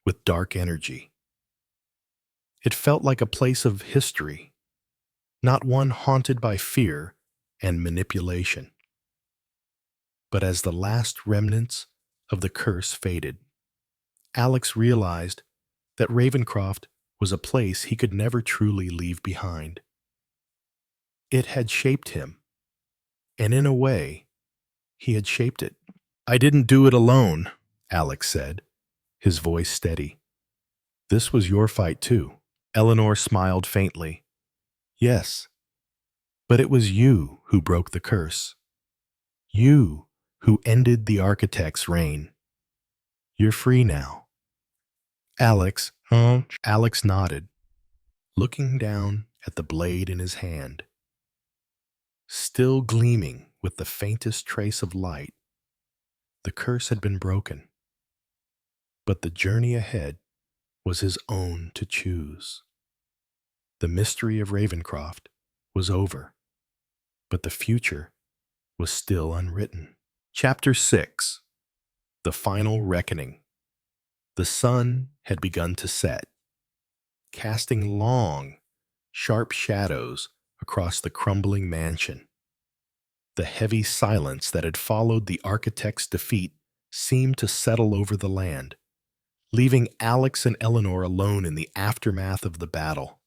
with dark energy. It felt like a place of history, not one haunted by fear and manipulation. But as the last remnants of the curse faded, Alex realized that Ravencroft was a place he could never truly leave behind. It had shaped him, and in a way, he had shaped it. I didn't do it alone, Alex said, his voice steady. This was your fight too. Eleanor smiled faintly. Yes, but it was you who broke the curse. You who ended the architect's reign. You're free now. Alex, Alex nodded, looking down at the blade in his hand. Still gleaming with the faintest trace of light, the curse had been broken. But the journey ahead was his own to choose. The mystery of Ravencroft was over, but the future was still unwritten. Chapter 6. The Final Reckoning. The sun had begun to set, casting long, sharp shadows across the crumbling mansion. The heavy silence that had followed the architect's defeat seemed to settle over the land, leaving Alex and Eleanor alone in the aftermath of the battle.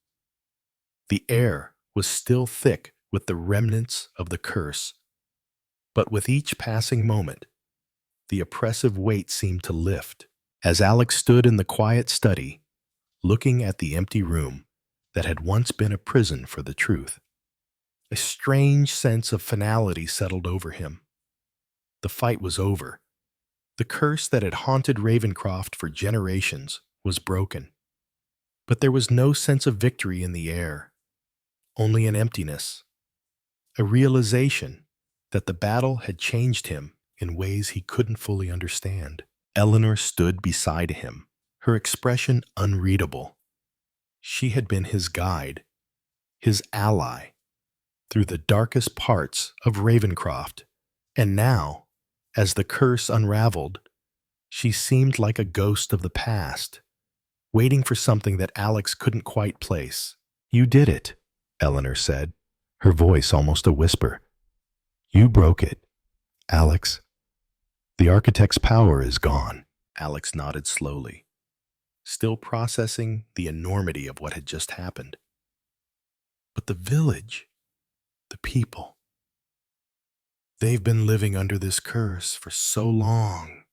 The air was still thick with the remnants of the curse, but with each passing moment, the oppressive weight seemed to lift. As Alex stood in the quiet study, looking at the empty room that had once been a prison for the truth, a strange sense of finality settled over him. The fight was over. The curse that had haunted Ravencroft for generations was broken. But there was no sense of victory in the air, only an emptiness, a realization that the battle had changed him in ways he couldn't fully understand. Eleanor stood beside him, her expression unreadable. She had been his guide, his ally, through the darkest parts of Ravencroft, and now, as the curse unraveled, she seemed like a ghost of the past, waiting for something that Alex couldn't quite place. "You did it," Eleanor said, her voice almost a whisper. "You broke it, Alex. The architect's power is gone." Alex nodded slowly, still processing the enormity of what had just happened. But the village, the people, they've been living under this curse for so long.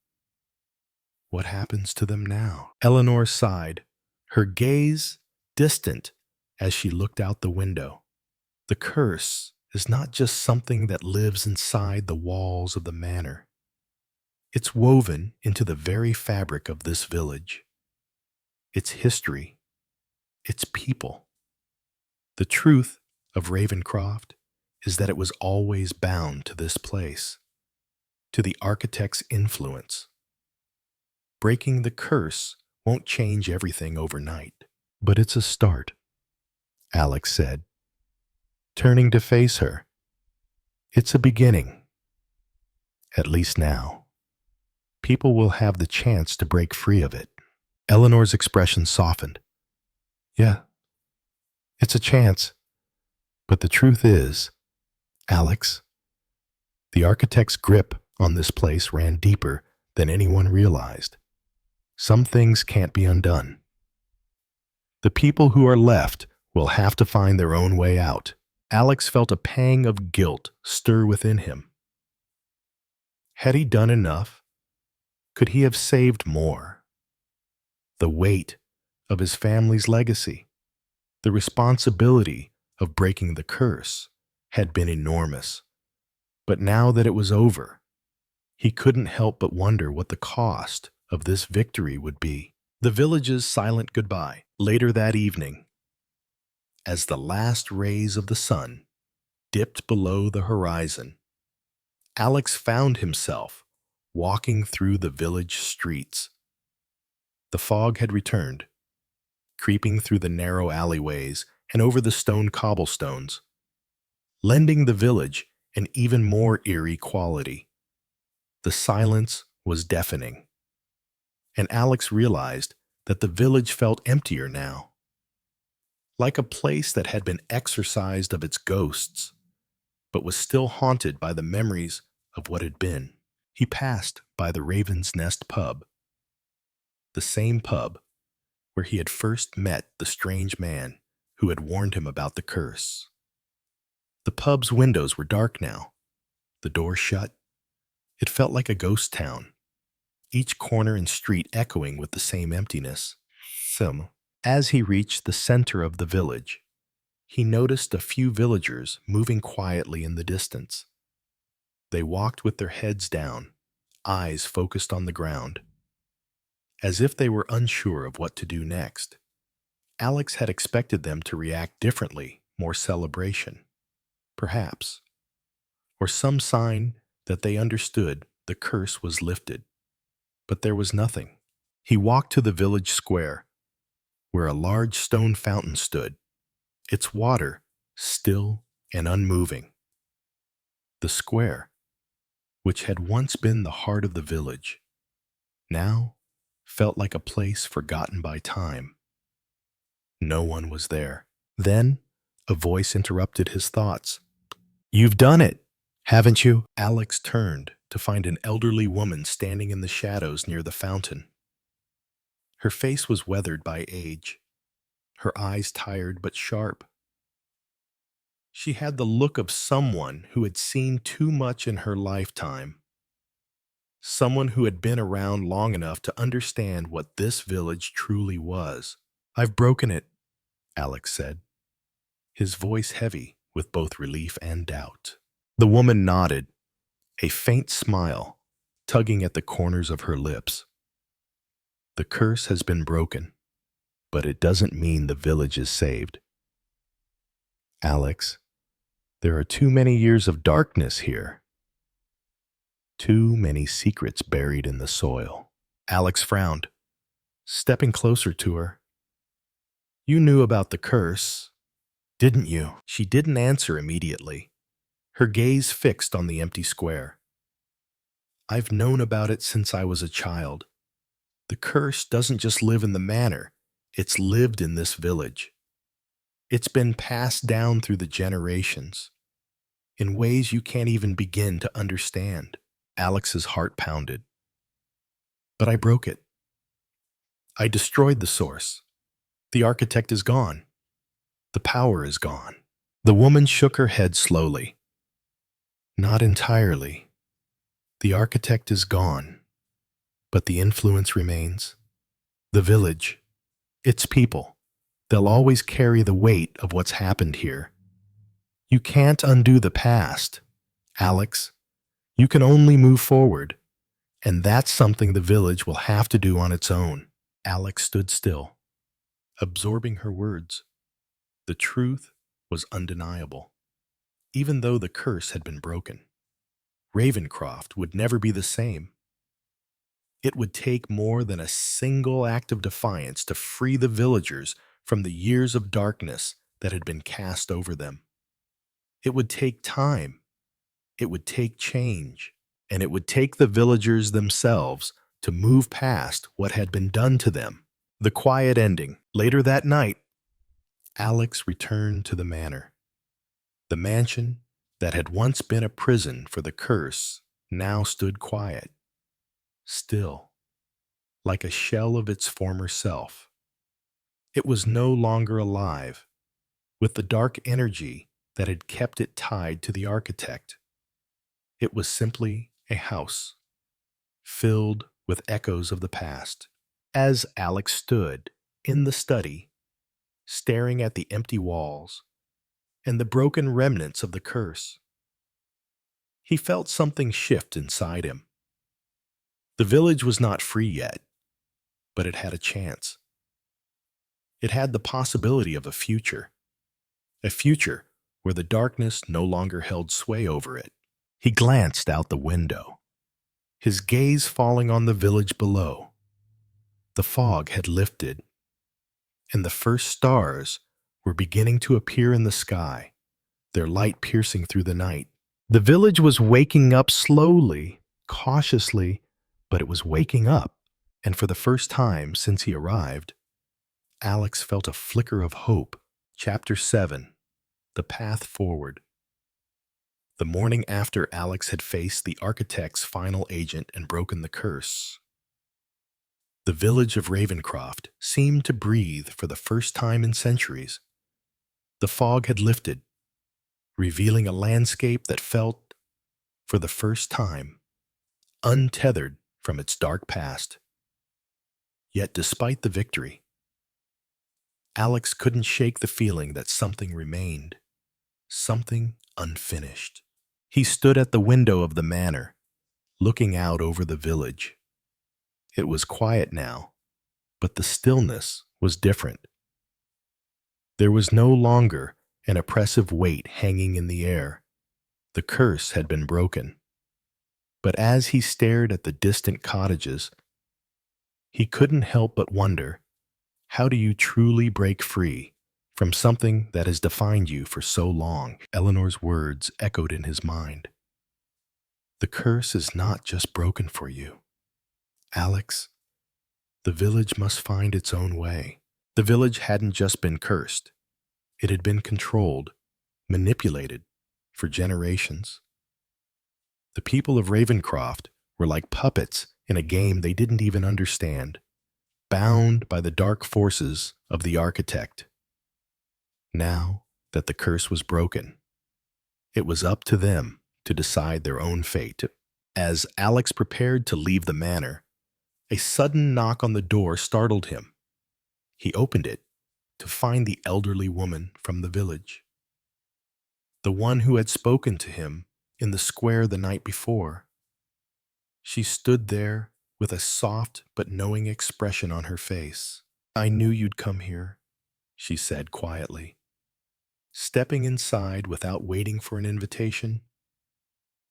What happens to them now? Eleanor sighed, her gaze distant as she looked out the window. The curse is not just something that lives inside the walls of the manor. It's woven into the very fabric of this village. Its history, its people. The truth of Ravencroft is that it was always bound to this place, to the architect's influence. Breaking the curse won't change everything overnight, but it's a start, Alex said, turning to face her. It's a beginning. At least now. People will have the chance to break free of it. Eleanor's expression softened. Yeah, it's a chance. But the truth is, Alex, the architect's grip on this place ran deeper than anyone realized. Some things can't be undone. The people who are left will have to find their own way out. Alex felt a pang of guilt stir within him. Had he done enough? Could he have saved more? The weight of his family's legacy, the responsibility of breaking the curse, had been enormous. But now that it was over, he couldn't help but wonder what the cost of this victory would be. The village's silent goodbye. Later that evening, as the last rays of the sun dipped below the horizon, Alex found himself walking through the village streets. The fog had returned, creeping through the narrow alleyways and over the stone cobblestones, lending the village an even more eerie quality. The silence was deafening, and Alex realized that the village felt emptier now, like a place that had been exorcised of its ghosts, but was still haunted by the memories of what had been. He passed by the Raven's Nest pub, the same pub where he had first met the strange man who had warned him about the curse. The pub's windows were dark now, the door shut. It felt like a ghost town, each corner and street echoing with the same emptiness. As he reached the center of the village, he noticed a few villagers moving quietly in the distance. They walked with their heads down, eyes focused on the ground, as if they were unsure of what to do next. Alex had expected them to react differently, more celebration, perhaps, or some sign that they understood the curse was lifted. But there was nothing. He walked to the village square, where a large stone fountain stood, its water still and unmoving. The square, which had once been the heart of the village, now felt like a place forgotten by time. No one was there. Then a voice interrupted his thoughts. "You've done it, haven't you?" Alex turned to find an elderly woman standing in the shadows near the fountain. Her face was weathered by age, her eyes tired but sharp. She had the look of someone who had seen too much in her lifetime, someone who had been around long enough to understand what this village truly was. "I've broken it," Alex said, his voice heavy with both relief and doubt. The woman nodded, a faint smile tugging at the corners of her lips. "The curse has been broken. but it doesn't mean the village is saved. Alex, there are too many years of darkness here. Too many secrets buried in the soil. Alex frowned, stepping closer to her. You knew about the curse, didn't you? She didn't answer immediately, her gaze fixed on the empty square. I've known about it since I was a child. The curse doesn't just live in the manor, it's lived in this village. It's been passed down through the generations, in ways you can't even begin to understand. Alex's heart pounded. But I broke it. I destroyed the source. The architect is gone. The power is gone. The woman shook her head slowly. Not entirely. The architect is gone, but the influence remains. The village, its people, they'll always carry the weight of what's happened here. You can't undo the past, Alex. You can only move forward, and that's something the village will have to do on its own. Alex stood still, absorbing her words. The truth was undeniable. Even though the curse had been broken, Ravencroft would never be the same. It would take more than a single act of defiance to free the villagers from the years of darkness that had been cast over them. It would take time. It would take change. And it would take the villagers themselves to move past what had been done to them. The quiet ending. Later that night, Alex returned to the manor. The mansion that had once been a prison for the curse now stood quiet, still, like a shell of its former self. It was no longer alive, with the dark energy that had kept it tied to the architect. It was simply a house, filled with echoes of the past. As Alex stood in the study, staring at the empty walls and the broken remnants of the curse, he felt something shift inside him. The village was not free yet, but it had a chance. It had the possibility of a future where the darkness no longer held sway over it. He glanced out the window, his gaze falling on the village below. The fog had lifted, and the first stars were beginning to appear in the sky, their light piercing through the night. The village was waking up slowly, cautiously, but it was waking up, and for the first time since he arrived, Alex felt a flicker of hope. Chapter 7. The Path Forward. The morning after Alex had faced the architect's final agent and broken the curse, the village of Ravencroft seemed to breathe for the first time in centuries. The fog had lifted, revealing a landscape that felt, for the first time, untethered from its dark past. Yet despite the victory, Alex couldn't shake the feeling that something remained, something unfinished. He stood at the window of the manor, looking out over the village. It was quiet now, but the stillness was different. There was no longer an oppressive weight hanging in the air. The curse had been broken. But as he stared at the distant cottages, he couldn't help but wonder, how do you truly break free from something that has defined you for so long? Eleanor's words echoed in his mind. The curse is not just broken for you, Alex. The village must find its own way. The village hadn't just been cursed. It had been controlled, manipulated for generations. The people of Ravencroft were like puppets in a game they didn't even understand, bound by the dark forces of the architect. Now that the curse was broken, it was up to them to decide their own fate. As Alex prepared to leave the manor, a sudden knock on the door startled him. He opened it to find the elderly woman from the village, the one who had spoken to him in the square the night before. She stood there with a soft but knowing expression on her face. I knew you'd come here, she said quietly. Stepping inside without waiting for an invitation.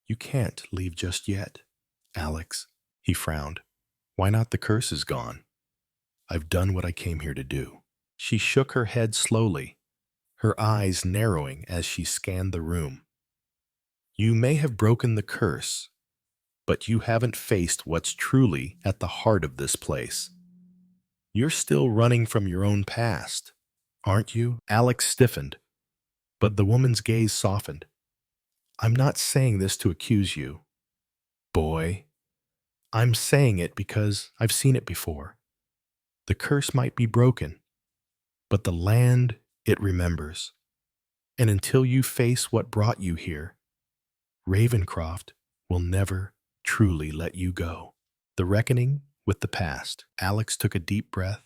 You can't leave just yet, Alex. He frowned. Why not? The curse is gone. I've done what I came here to do. She shook her head slowly, her eyes narrowing as she scanned the room. You may have broken the curse, but you haven't faced what's truly at the heart of this place. You're still running from your own past, aren't you? Alex stiffened, but the woman's gaze softened. I'm not saying this to accuse you, boy. I'm saying it because I've seen it before. The curse might be broken, but the land, it remembers. And until you face what brought you here, Ravencroft will never truly let you go. The reckoning with the past. Alex took a deep breath,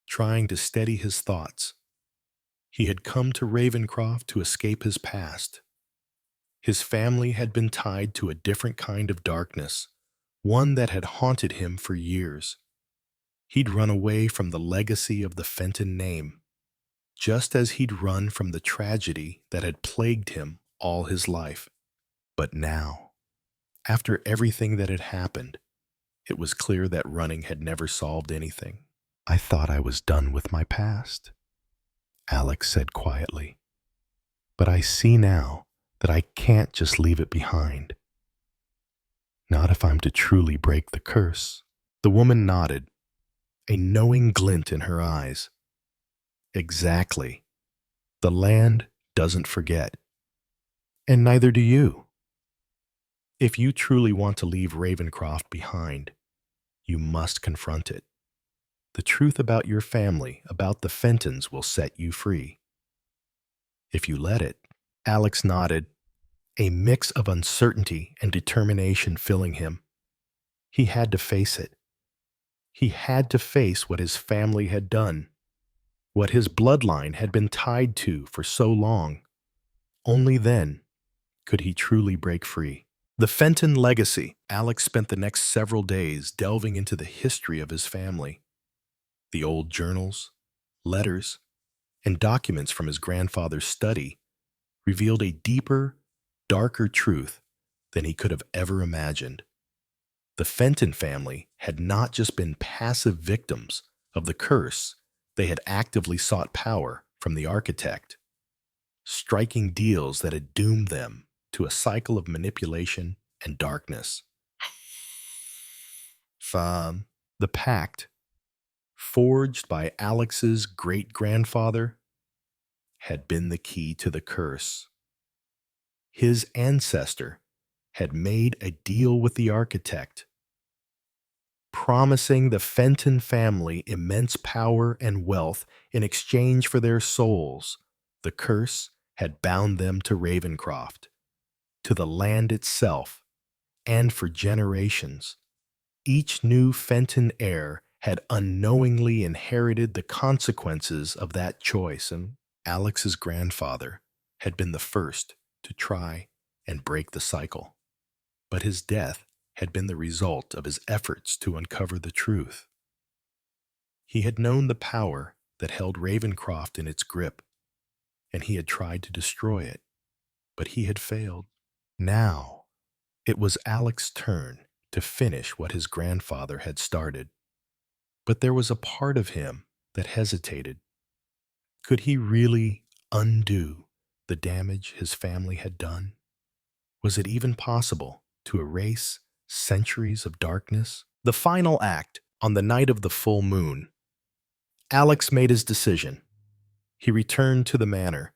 trying to steady his thoughts. He had come to Ravencroft to escape his past. His family had been tied to a different kind of darkness, one that had haunted him for years. He'd run away from the legacy of the Fenton name, just as he'd run from the tragedy that had plagued him all his life. But now, after everything that had happened, it was clear that running had never solved anything. I thought I was done with my past, Alex said quietly. But I see now that I can't just leave it behind. Not if I'm to truly break the curse. The woman nodded, a knowing glint in her eyes. Exactly. The land doesn't forget. And neither do you. If you truly want to leave Ravencroft behind, you must confront it. The truth about your family, about the Fentons, will set you free. If you let it. Alex nodded, a mix of uncertainty and determination filling him. He had to face it. He had to face what his family had done, what his bloodline had been tied to for so long. Only then could he truly break free. The Fenton legacy. Alex spent the next several days delving into the history of his family. The old journals, letters, and documents from his grandfather's study revealed a deeper, darker truth than he could have ever imagined. The Fenton family had not just been passive victims of the curse, they had actively sought power from the architect, striking deals that had doomed them to a cycle of manipulation and darkness. The pact, forged by Alex's great-grandfather, had been the key to the curse. His ancestor had made a deal with the architect, promising the Fenton family immense power and wealth in exchange for their souls. The curse had bound them to Ravencroft, to the land itself, and for generations. Each new Fenton heir had unknowingly inherited the consequences of that choice, and Alex's grandfather had been the first to try and break the cycle. But his death had been the result of his efforts to uncover the truth. He had known the power that held Ravencroft in its grip, and he had tried to destroy it, but he had failed. Now, it was Alex's turn to finish what his grandfather had started. But there was a part of him that hesitated. Could he really undo the damage his family had done? Was it even possible to erase centuries of darkness? The final act, on the night of the full moon, Alex made his decision. He returned to the manor,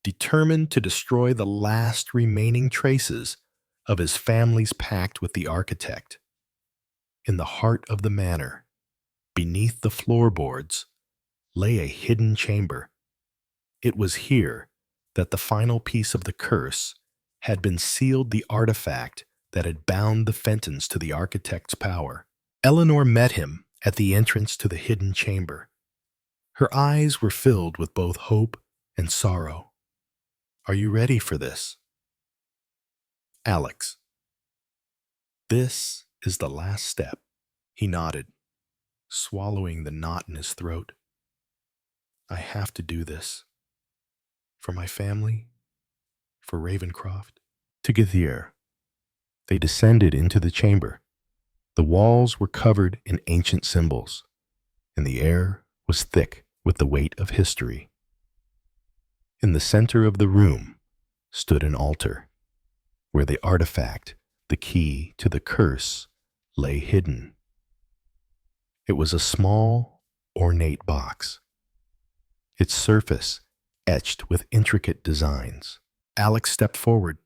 determined to destroy the last remaining traces of his family's pact with the architect. In the heart of the manor, beneath the floorboards, lay a hidden chamber. It was here that the final piece of the curse had been sealed, the artifact that had bound the Fentons to the architect's power. Eleanor met him at the entrance to the hidden chamber. Her eyes were filled with both hope and sorrow. Are you ready for this? Alex. This is the last step. He nodded. swallowing the knot in his throat. I have to do this. For my family, for Ravencroft. Together, they descended into the chamber. The walls were covered in ancient symbols, and the air was thick with the weight of history. In the center of the room stood an altar, where the artifact, the key to the curse, lay hidden. It was a small, ornate box, its surface etched with intricate designs. Alex stepped forward,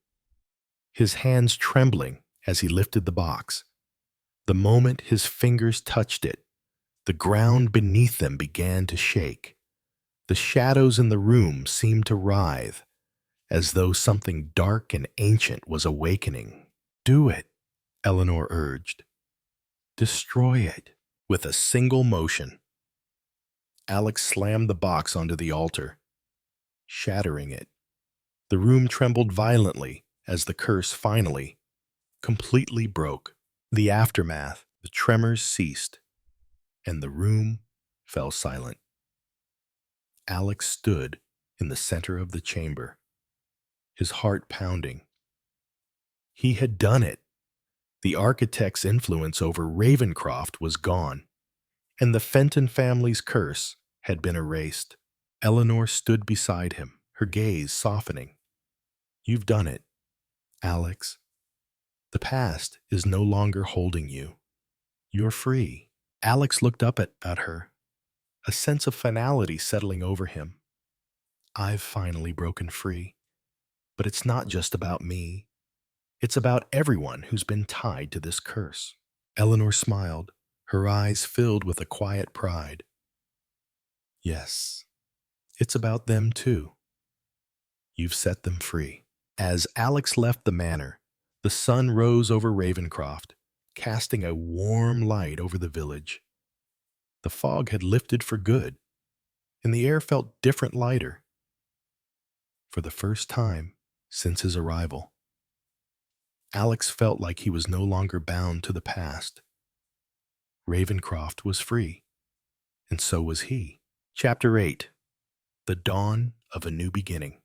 his hands trembling as he lifted the box. The moment his fingers touched it, the ground beneath them began to shake. The shadows in the room seemed to writhe, as though something dark and ancient was awakening. Do it, Eleanor urged. Destroy it. With a single motion, Alex slammed the box onto the altar, shattering it. The room trembled violently as the curse finally, completely broke. The aftermath, the tremors ceased, and the room fell silent. Alex stood in the center of the chamber, his heart pounding. He had done it. The architect's influence over Ravencroft was gone, and the Fenton family's curse had been erased. Eleanor stood beside him, her gaze softening. You've done it, Alex. The past is no longer holding you. You're free. Alex looked up at her, a sense of finality settling over him. I've finally broken free. But it's not just about me. It's about everyone who's been tied to this curse. Eleanor smiled, her eyes filled with a quiet pride. Yes, it's about them too. You've set them free. As Alex left the manor, the sun rose over Ravencroft, casting a warm light over the village. The fog had lifted for good, and the air felt different lighter. For the first time since his arrival, Alex felt like he was no longer bound to the past. Ravencroft was free, and so was he. Chapter 8. The Dawn of a New Beginning.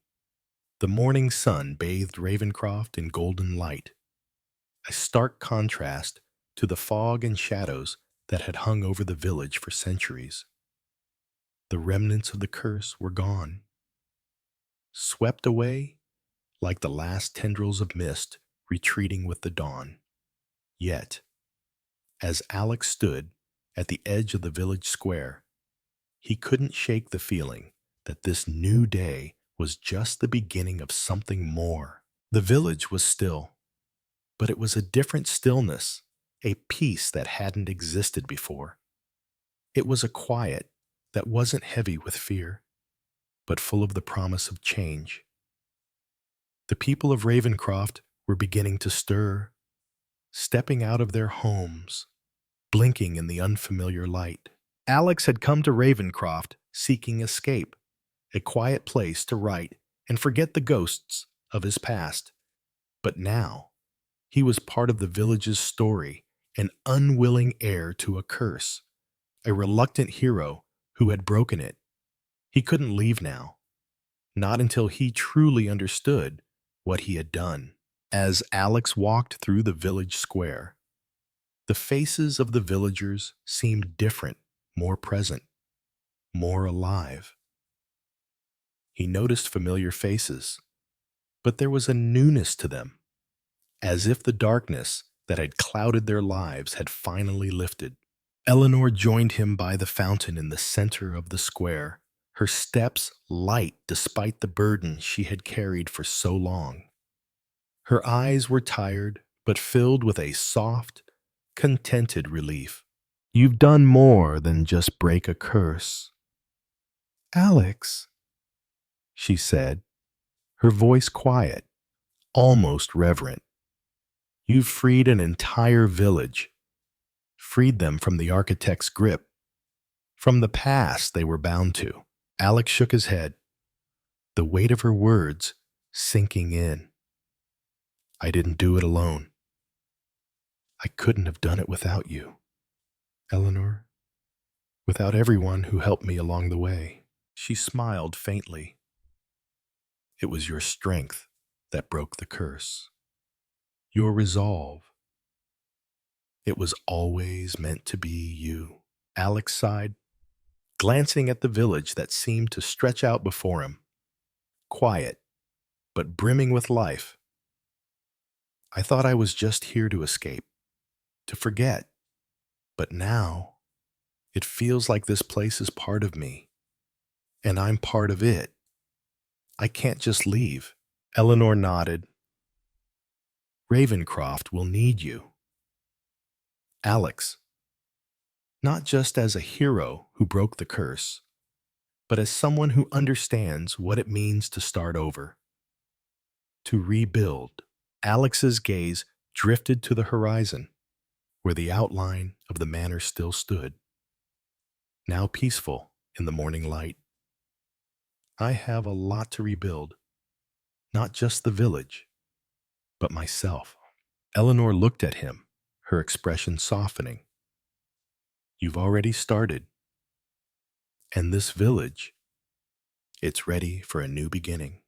The morning sun bathed Ravencroft in golden light, a stark contrast to the fog and shadows that had hung over the village for centuries. The remnants of the curse were gone, swept away like the last tendrils of mist retreating with the dawn. Yet, as Alex stood at the edge of the village square, he couldn't shake the feeling that this new day was just the beginning of something more. The village was still, but it was a different stillness, a peace that hadn't existed before. It was a quiet that wasn't heavy with fear, but full of the promise of change. The people of Ravencroft were beginning to stir, stepping out of their homes, blinking in the unfamiliar light. Alex had come to Ravencroft seeking escape, a quiet place to write and forget the ghosts of his past. But now, he was part of the village's story, an unwilling heir to a curse, a reluctant hero who had broken it. He couldn't leave now, not until he truly understood what he had done. As Alex walked through the village square, the faces of the villagers seemed different, more present, more alive. He noticed familiar faces, but there was a newness to them, as if the darkness that had clouded their lives had finally lifted. Eleanor joined him by the fountain in the center of the square, her steps light despite the burden she had carried for so long. Her eyes were tired, but filled with a soft, contented relief. You've done more than just break a curse. Alex, she said, her voice quiet, almost reverent. You've freed an entire village, freed them from the architect's grip, from the past they were bound to. Alex shook his head, the weight of her words sinking in. I didn't do it alone. I couldn't have done it without you, Eleanor. without everyone who helped me along the way. She smiled faintly. It was your strength that broke the curse. Your resolve. It was always meant to be you. Alex sighed, glancing at the village that seemed to stretch out before him, quiet, but brimming with life. I thought I was just here to escape, to forget. But now, it feels like this place is part of me, and I'm part of it. I can't just leave. Eleanor nodded. Ravencroft will need you. Alex, not just as a hero who broke the curse, but as someone who understands what it means to start over, to rebuild. Alex's gaze drifted to the horizon, where the outline of the manor still stood, now peaceful in the morning light. I have a lot to rebuild, not just the village, but myself. Eleanor looked at him, her expression softening. You've already started. And this village, it's ready for a new beginning.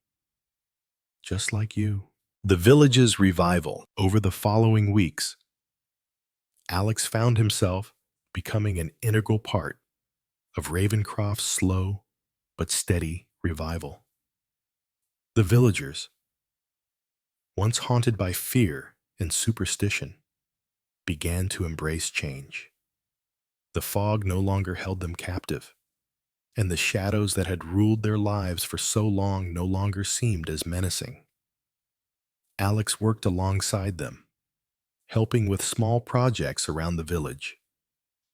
Just like you. The village's revival over the following weeks. Alex found himself becoming an integral part of Ravencroft's slow but steady revival. The villagers, once haunted by fear and superstition, began to embrace change. The fog no longer held them captive, and the shadows that had ruled their lives for so long no longer seemed as menacing. Alex worked alongside them, helping with small projects around the village,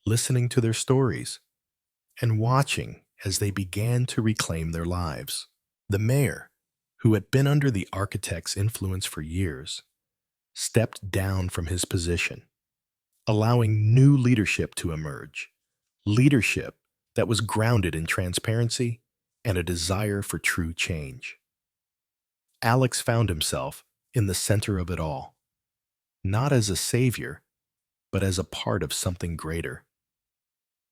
listening to their stories, and watching as they began to reclaim their lives. The mayor, who had been under the architect's influence for years, stepped down from his position, allowing new leadership to emerge, leadership that was grounded in transparency and a desire for true change. Alex found himself in the center of it all, not as a savior, but as a part of something greater.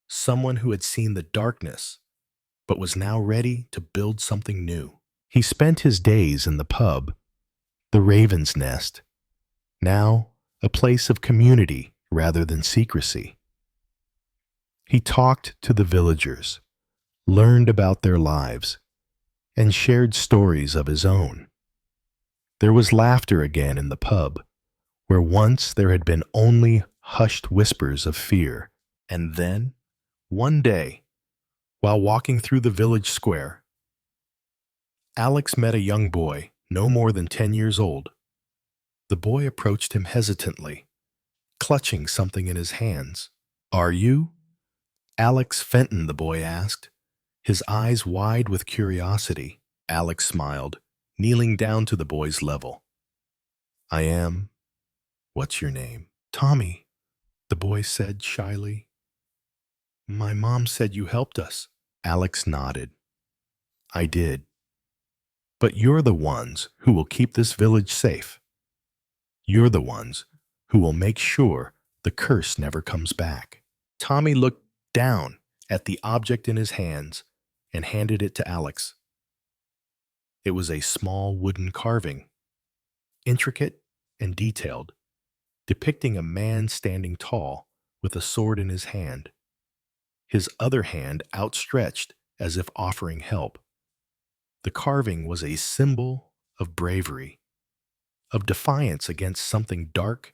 Someone who had seen the darkness, but was now ready to build something new. He spent his days in the pub, the Raven's Nest, now a place of community rather than secrecy. He talked to the villagers, learned about their lives, and shared stories of his own. There was laughter again in the pub, where once there had been only hushed whispers of fear. And then, one day, while walking through the village square, Alex met a young boy, no more than 10 years old. The boy approached him hesitantly, clutching something in his hands. Are you? Alex Fenton, the boy asked, his eyes wide with curiosity. Alex smiled, kneeling down to the boy's level. I am. What's your name? Tommy, the boy said shyly. My mom said you helped us. Alex nodded. I did. But you're the ones who will keep this village safe. You're the ones who will make sure the curse never comes back. Tommy looked down at the object in his hands and handed it to Alex. It was a small wooden carving, intricate and detailed, depicting a man standing tall with a sword in his hand, his other hand outstretched as if offering help. The carving was a symbol of bravery, of defiance against something dark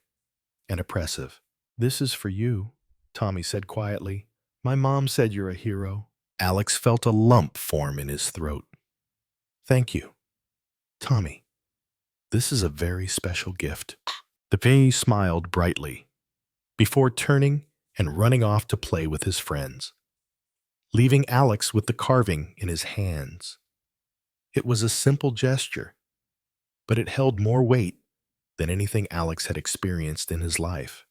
and oppressive. This is for you, Tommy said quietly. My mom said you're a hero. Alex felt a lump form in his throat. Thank you, Tommy. This is a very special gift. The boy smiled brightly, before turning and running off to play with his friends, leaving Alex with the carving in his hands. It was a simple gesture, but it held more weight than anything Alex had experienced in his life.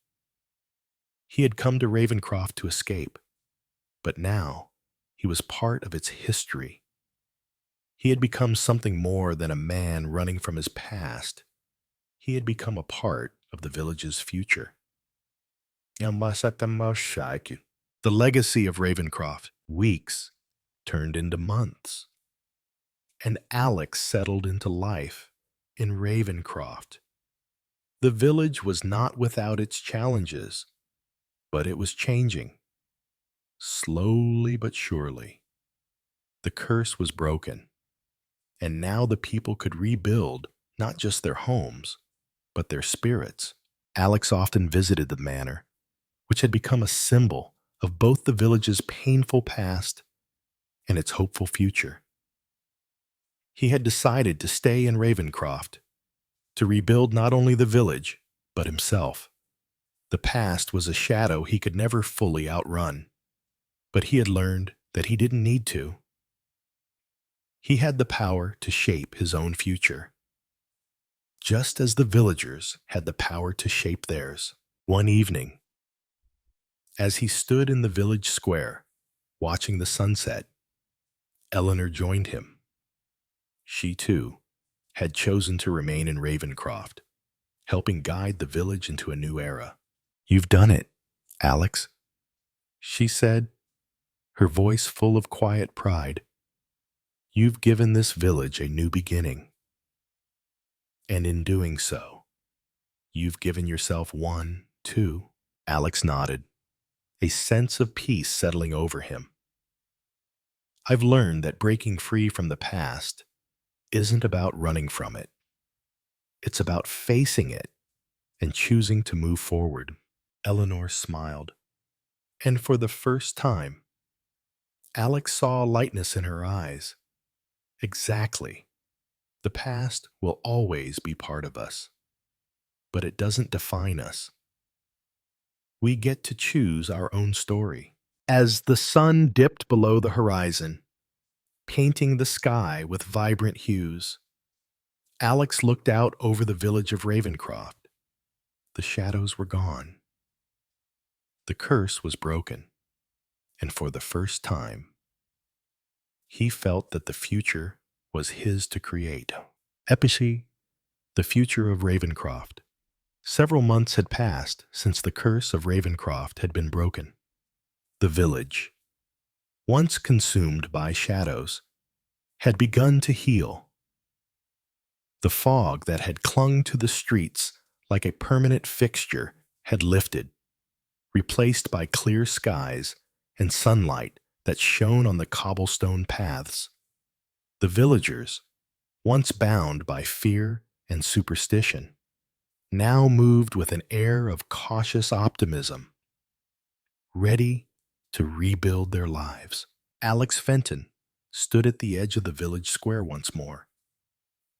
He had come to Ravencroft to escape, but now he was part of its history. He had become something more than a man running from his past. He had become a part of the village's future. The legacy of Ravencroft. Weeks turned into months, and Alex settled into life in Ravencroft. The village was not without its challenges, but it was changing, slowly but surely. The curse was broken, and now the people could rebuild not just their homes, but their spirits. Alex often visited the manor, which had become a symbol of both the village's painful past and its hopeful future. He had decided to stay in Ravencroft, to rebuild not only the village, but himself. The past was a shadow he could never fully outrun, but he had learned that he didn't need to. He had the power to shape his own future, just as the villagers had the power to shape theirs. One evening, as he stood in the village square, watching the sunset, Eleanor joined him. She, too, had chosen to remain in Ravencroft, helping guide the village into a new era. "You've done it, Alex," she said, her voice full of quiet pride. "You've given this village a new beginning. And in doing so, you've given yourself one, too." Alex nodded, a sense of peace settling over him. "I've learned that breaking free from the past isn't about running from it. It's about facing it and choosing to move forward." Eleanor smiled, and for the first time, Alex saw a lightness in her eyes. Exactly. The past will always be part of us, but it doesn't define us. We get to choose our own story. As the sun dipped below the horizon, painting the sky with vibrant hues, Alex looked out over the village of Ravencroft. The shadows were gone. The curse was broken, and for the first time, he felt that the future was his to create. Epilogue: The Future of Ravencroft. Several months had passed since the curse of Ravencroft had been broken. The village, once consumed by shadows, had begun to heal. The fog that had clung to the streets like a permanent fixture had lifted, replaced by clear skies and sunlight that shone on the cobblestone paths. The villagers, once bound by fear and superstition, now moved with an air of cautious optimism, ready to rebuild their lives. Alex Fenton stood at the edge of the village square once more,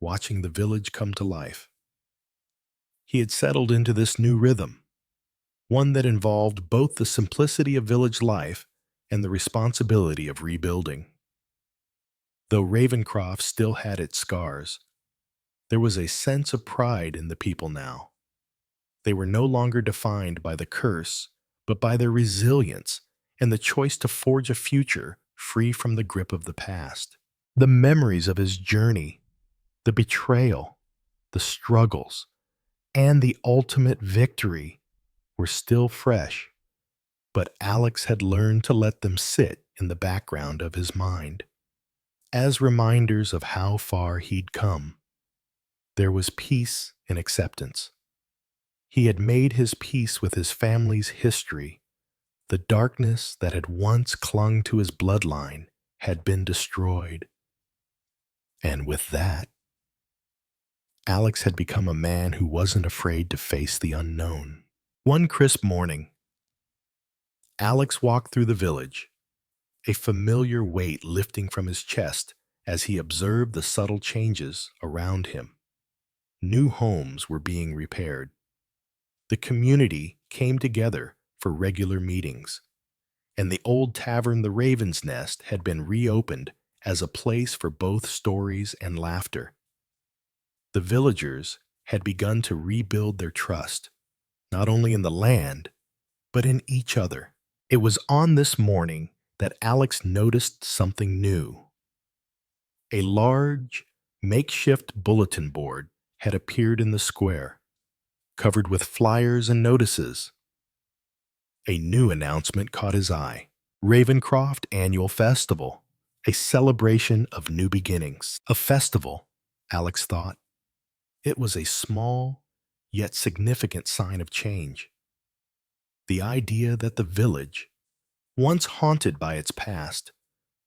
watching the village come to life. He had settled into this new rhythm, one that involved both the simplicity of village life and the responsibility of rebuilding. Though Ravencroft still had its scars, there was a sense of pride in the people now. They were no longer defined by the curse, but by their resilience and the choice to forge a future free from the grip of the past. The memories of his journey, the betrayal, the struggles, and the ultimate victory were still fresh, but Alex had learned to let them sit in the background of his mind as reminders of how far he'd come. There was peace in acceptance. He had made his peace with his family's history. The darkness that had once clung to his bloodline had been destroyed. And with that, Alex had become a man who wasn't afraid to face the unknown. One crisp morning, Alex walked through the village, a familiar weight lifting from his chest as he observed the subtle changes around him. New homes were being repaired. The community came together for regular meetings, and the old tavern, the Raven's Nest, had been reopened as a place for both stories and laughter. The villagers had begun to rebuild their trust, not only in the land, but in each other. It was on this morning that Alex noticed something new. A large, makeshift bulletin board had appeared in the square, covered with flyers and notices. A new announcement caught his eye. Ravencroft Annual Festival, a celebration of new beginnings. A festival, Alex thought. It was a small, yet significant sign of change. The idea that the village, once haunted by its past,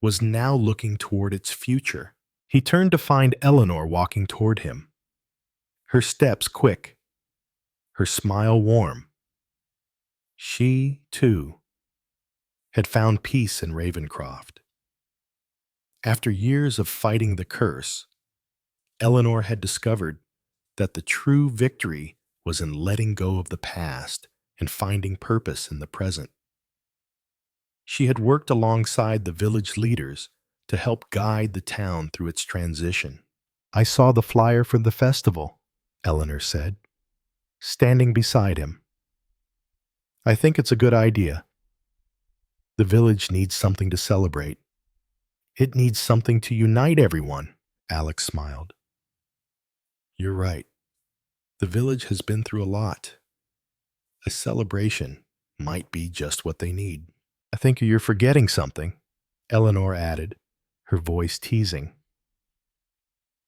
was now looking toward its future. He turned to find Eleanor walking toward him, her steps quick, her smile warm. She, too, had found peace in Ravencroft. After years of fighting the curse, Eleanor had discovered that the true victory was in letting go of the past and finding purpose in the present. She had worked alongside the village leaders to help guide the town through its transition. "I saw the flyer for the festival," Eleanor said, standing beside him. "I think it's a good idea. The village needs something to celebrate. It needs something to unite everyone." Alex smiled. "You're right. The village has been through a lot. A celebration might be just what they need." "I think you're forgetting something," Eleanor added, her voice teasing.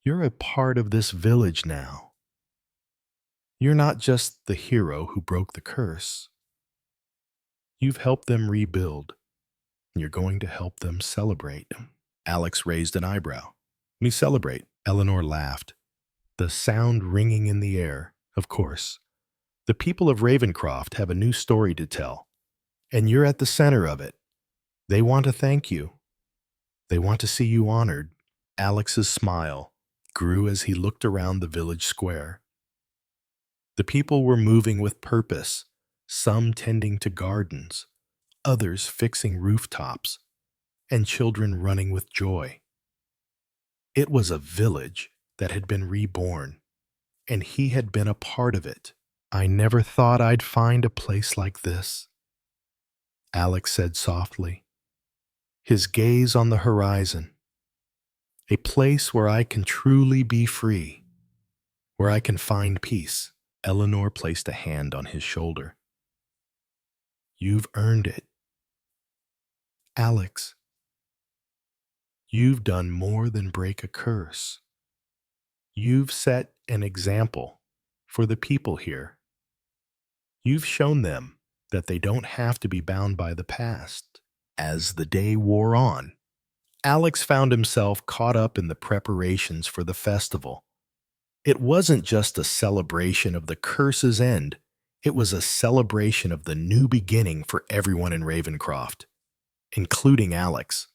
"You're a part of this village now. You're not just the hero who broke the curse. You've helped them rebuild, and you're going to help them celebrate." Alex raised an eyebrow. "Me celebrate?" Eleanor laughed, the sound ringing in the air. "Of course. The people of Ravencroft have a new story to tell, and you're at the center of it. They want to thank you. They want to see you honored." Alex's smile grew as he looked around the village square. The people were moving with purpose, some tending to gardens, others fixing rooftops, and children running with joy. It was a village that had been reborn, and he had been a part of it. "I never thought I'd find a place like this," Alex said softly, his gaze on the horizon. "A place where I can truly be free, where I can find peace." Eleanor placed a hand on his shoulder. "You've earned it. Alex, you've done more than break a curse. You've set an example for the people here. You've shown them that they don't have to be bound by the past." As the day wore on, Alex found himself caught up in the preparations for the festival. It wasn't just a celebration of the curse's end, it was a celebration of the new beginning for everyone in Ravencroft, including Alex.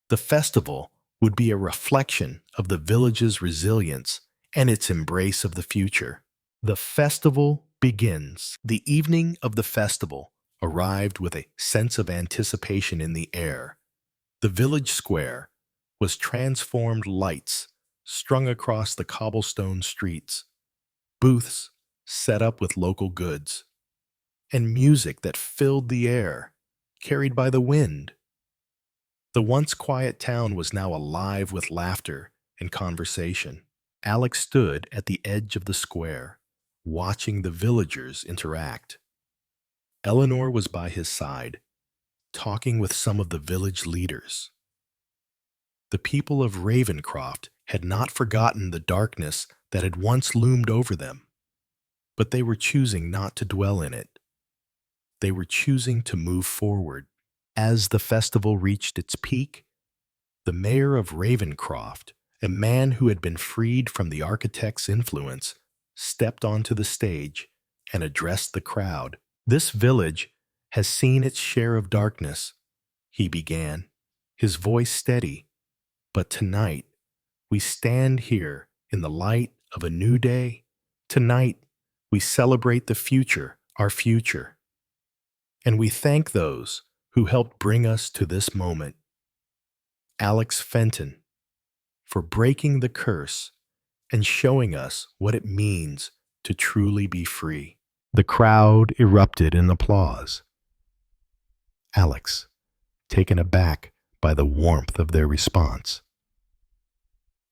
The festival would be a reflection of the village's resilience and its embrace of the future. The festival begins. The evening of the festival arrived with a sense of anticipation in the air. The village square was transformed lights strung across the cobblestone streets, booths set up with local goods, and music that filled the air, carried by the wind. The once quiet town was now alive with laughter and conversation. Alex stood at the edge of the square, watching the villagers interact. Eleanor was by his side, talking with some of the village leaders. The people of Ravencroft had not forgotten the darkness that had once loomed over them, but they were choosing not to dwell in it. They were choosing to move forward. As the festival reached its peak, the mayor of Ravencroft, a man who had been freed from the architect's influence, stepped onto the stage and addressed the crowd. "This village has seen its share of darkness," he began, his voice steady. "But tonight, we stand here in the light of a new day. Tonight, we celebrate the future, our future. And we thank those who helped bring us to this moment. Alex Fenton, for breaking the curse and showing us what it means to truly be free." The crowd erupted in applause. Alex, taken aback by the warmth of their response,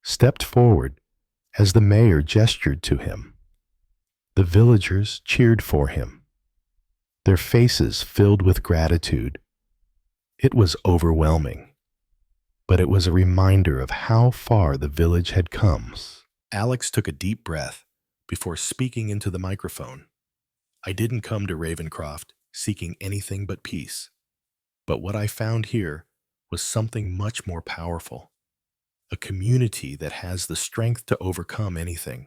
stepped forward as the mayor gestured to him. The villagers cheered for him. their faces filled with gratitude. It was overwhelming, but it was a reminder of how far the village had come. Alex took a deep breath before speaking into the microphone. I didn't come to Ravencroft seeking anything but peace, but what I found here was something much more powerful, a community that has the strength to overcome anything.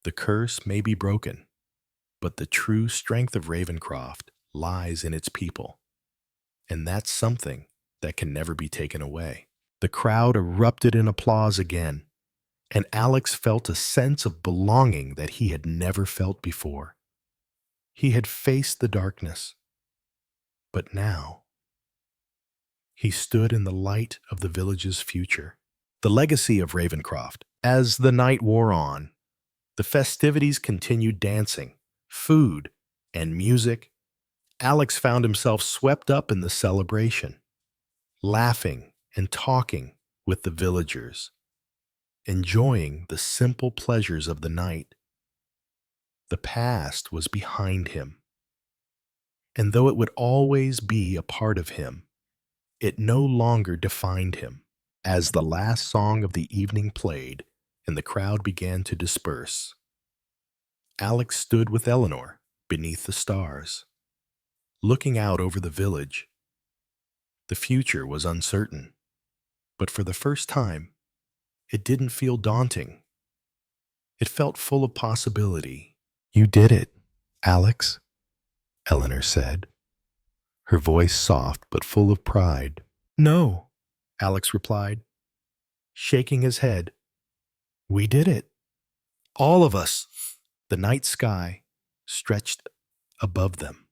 The curse may be broken, but the true strength of Ravencroft lies in its people, and that's something that can never be taken away. The crowd erupted in applause again, and Alex felt a sense of belonging that he had never felt before. He had faced the darkness, but now he stood in the light of the village's future. The legacy of Ravencroft. As the night wore on, the festivities continued dancing, food, and music. Alex found himself swept up in the celebration, laughing and talking with the villagers, enjoying the simple pleasures of the night. The past was behind him, and though it would always be a part of him, it no longer defined him. As the last song of the evening played and the crowd began to disperse, Alex stood with Eleanor beneath the stars, looking out over the village. The future was uncertain, but for the first time, it didn't feel daunting. It felt full of possibility. "You did it, Alex," Eleanor said, her voice soft but full of pride. "No," Alex replied, shaking his head. "We did it. All of us." The night sky stretched above them,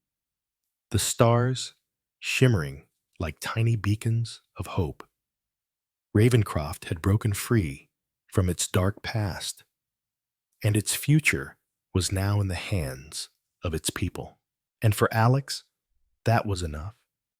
the stars shimmering like tiny beacons of hope. Ravencroft had broken free from its dark past, and its future was now in the hands of its people. And for Alex, that was enough.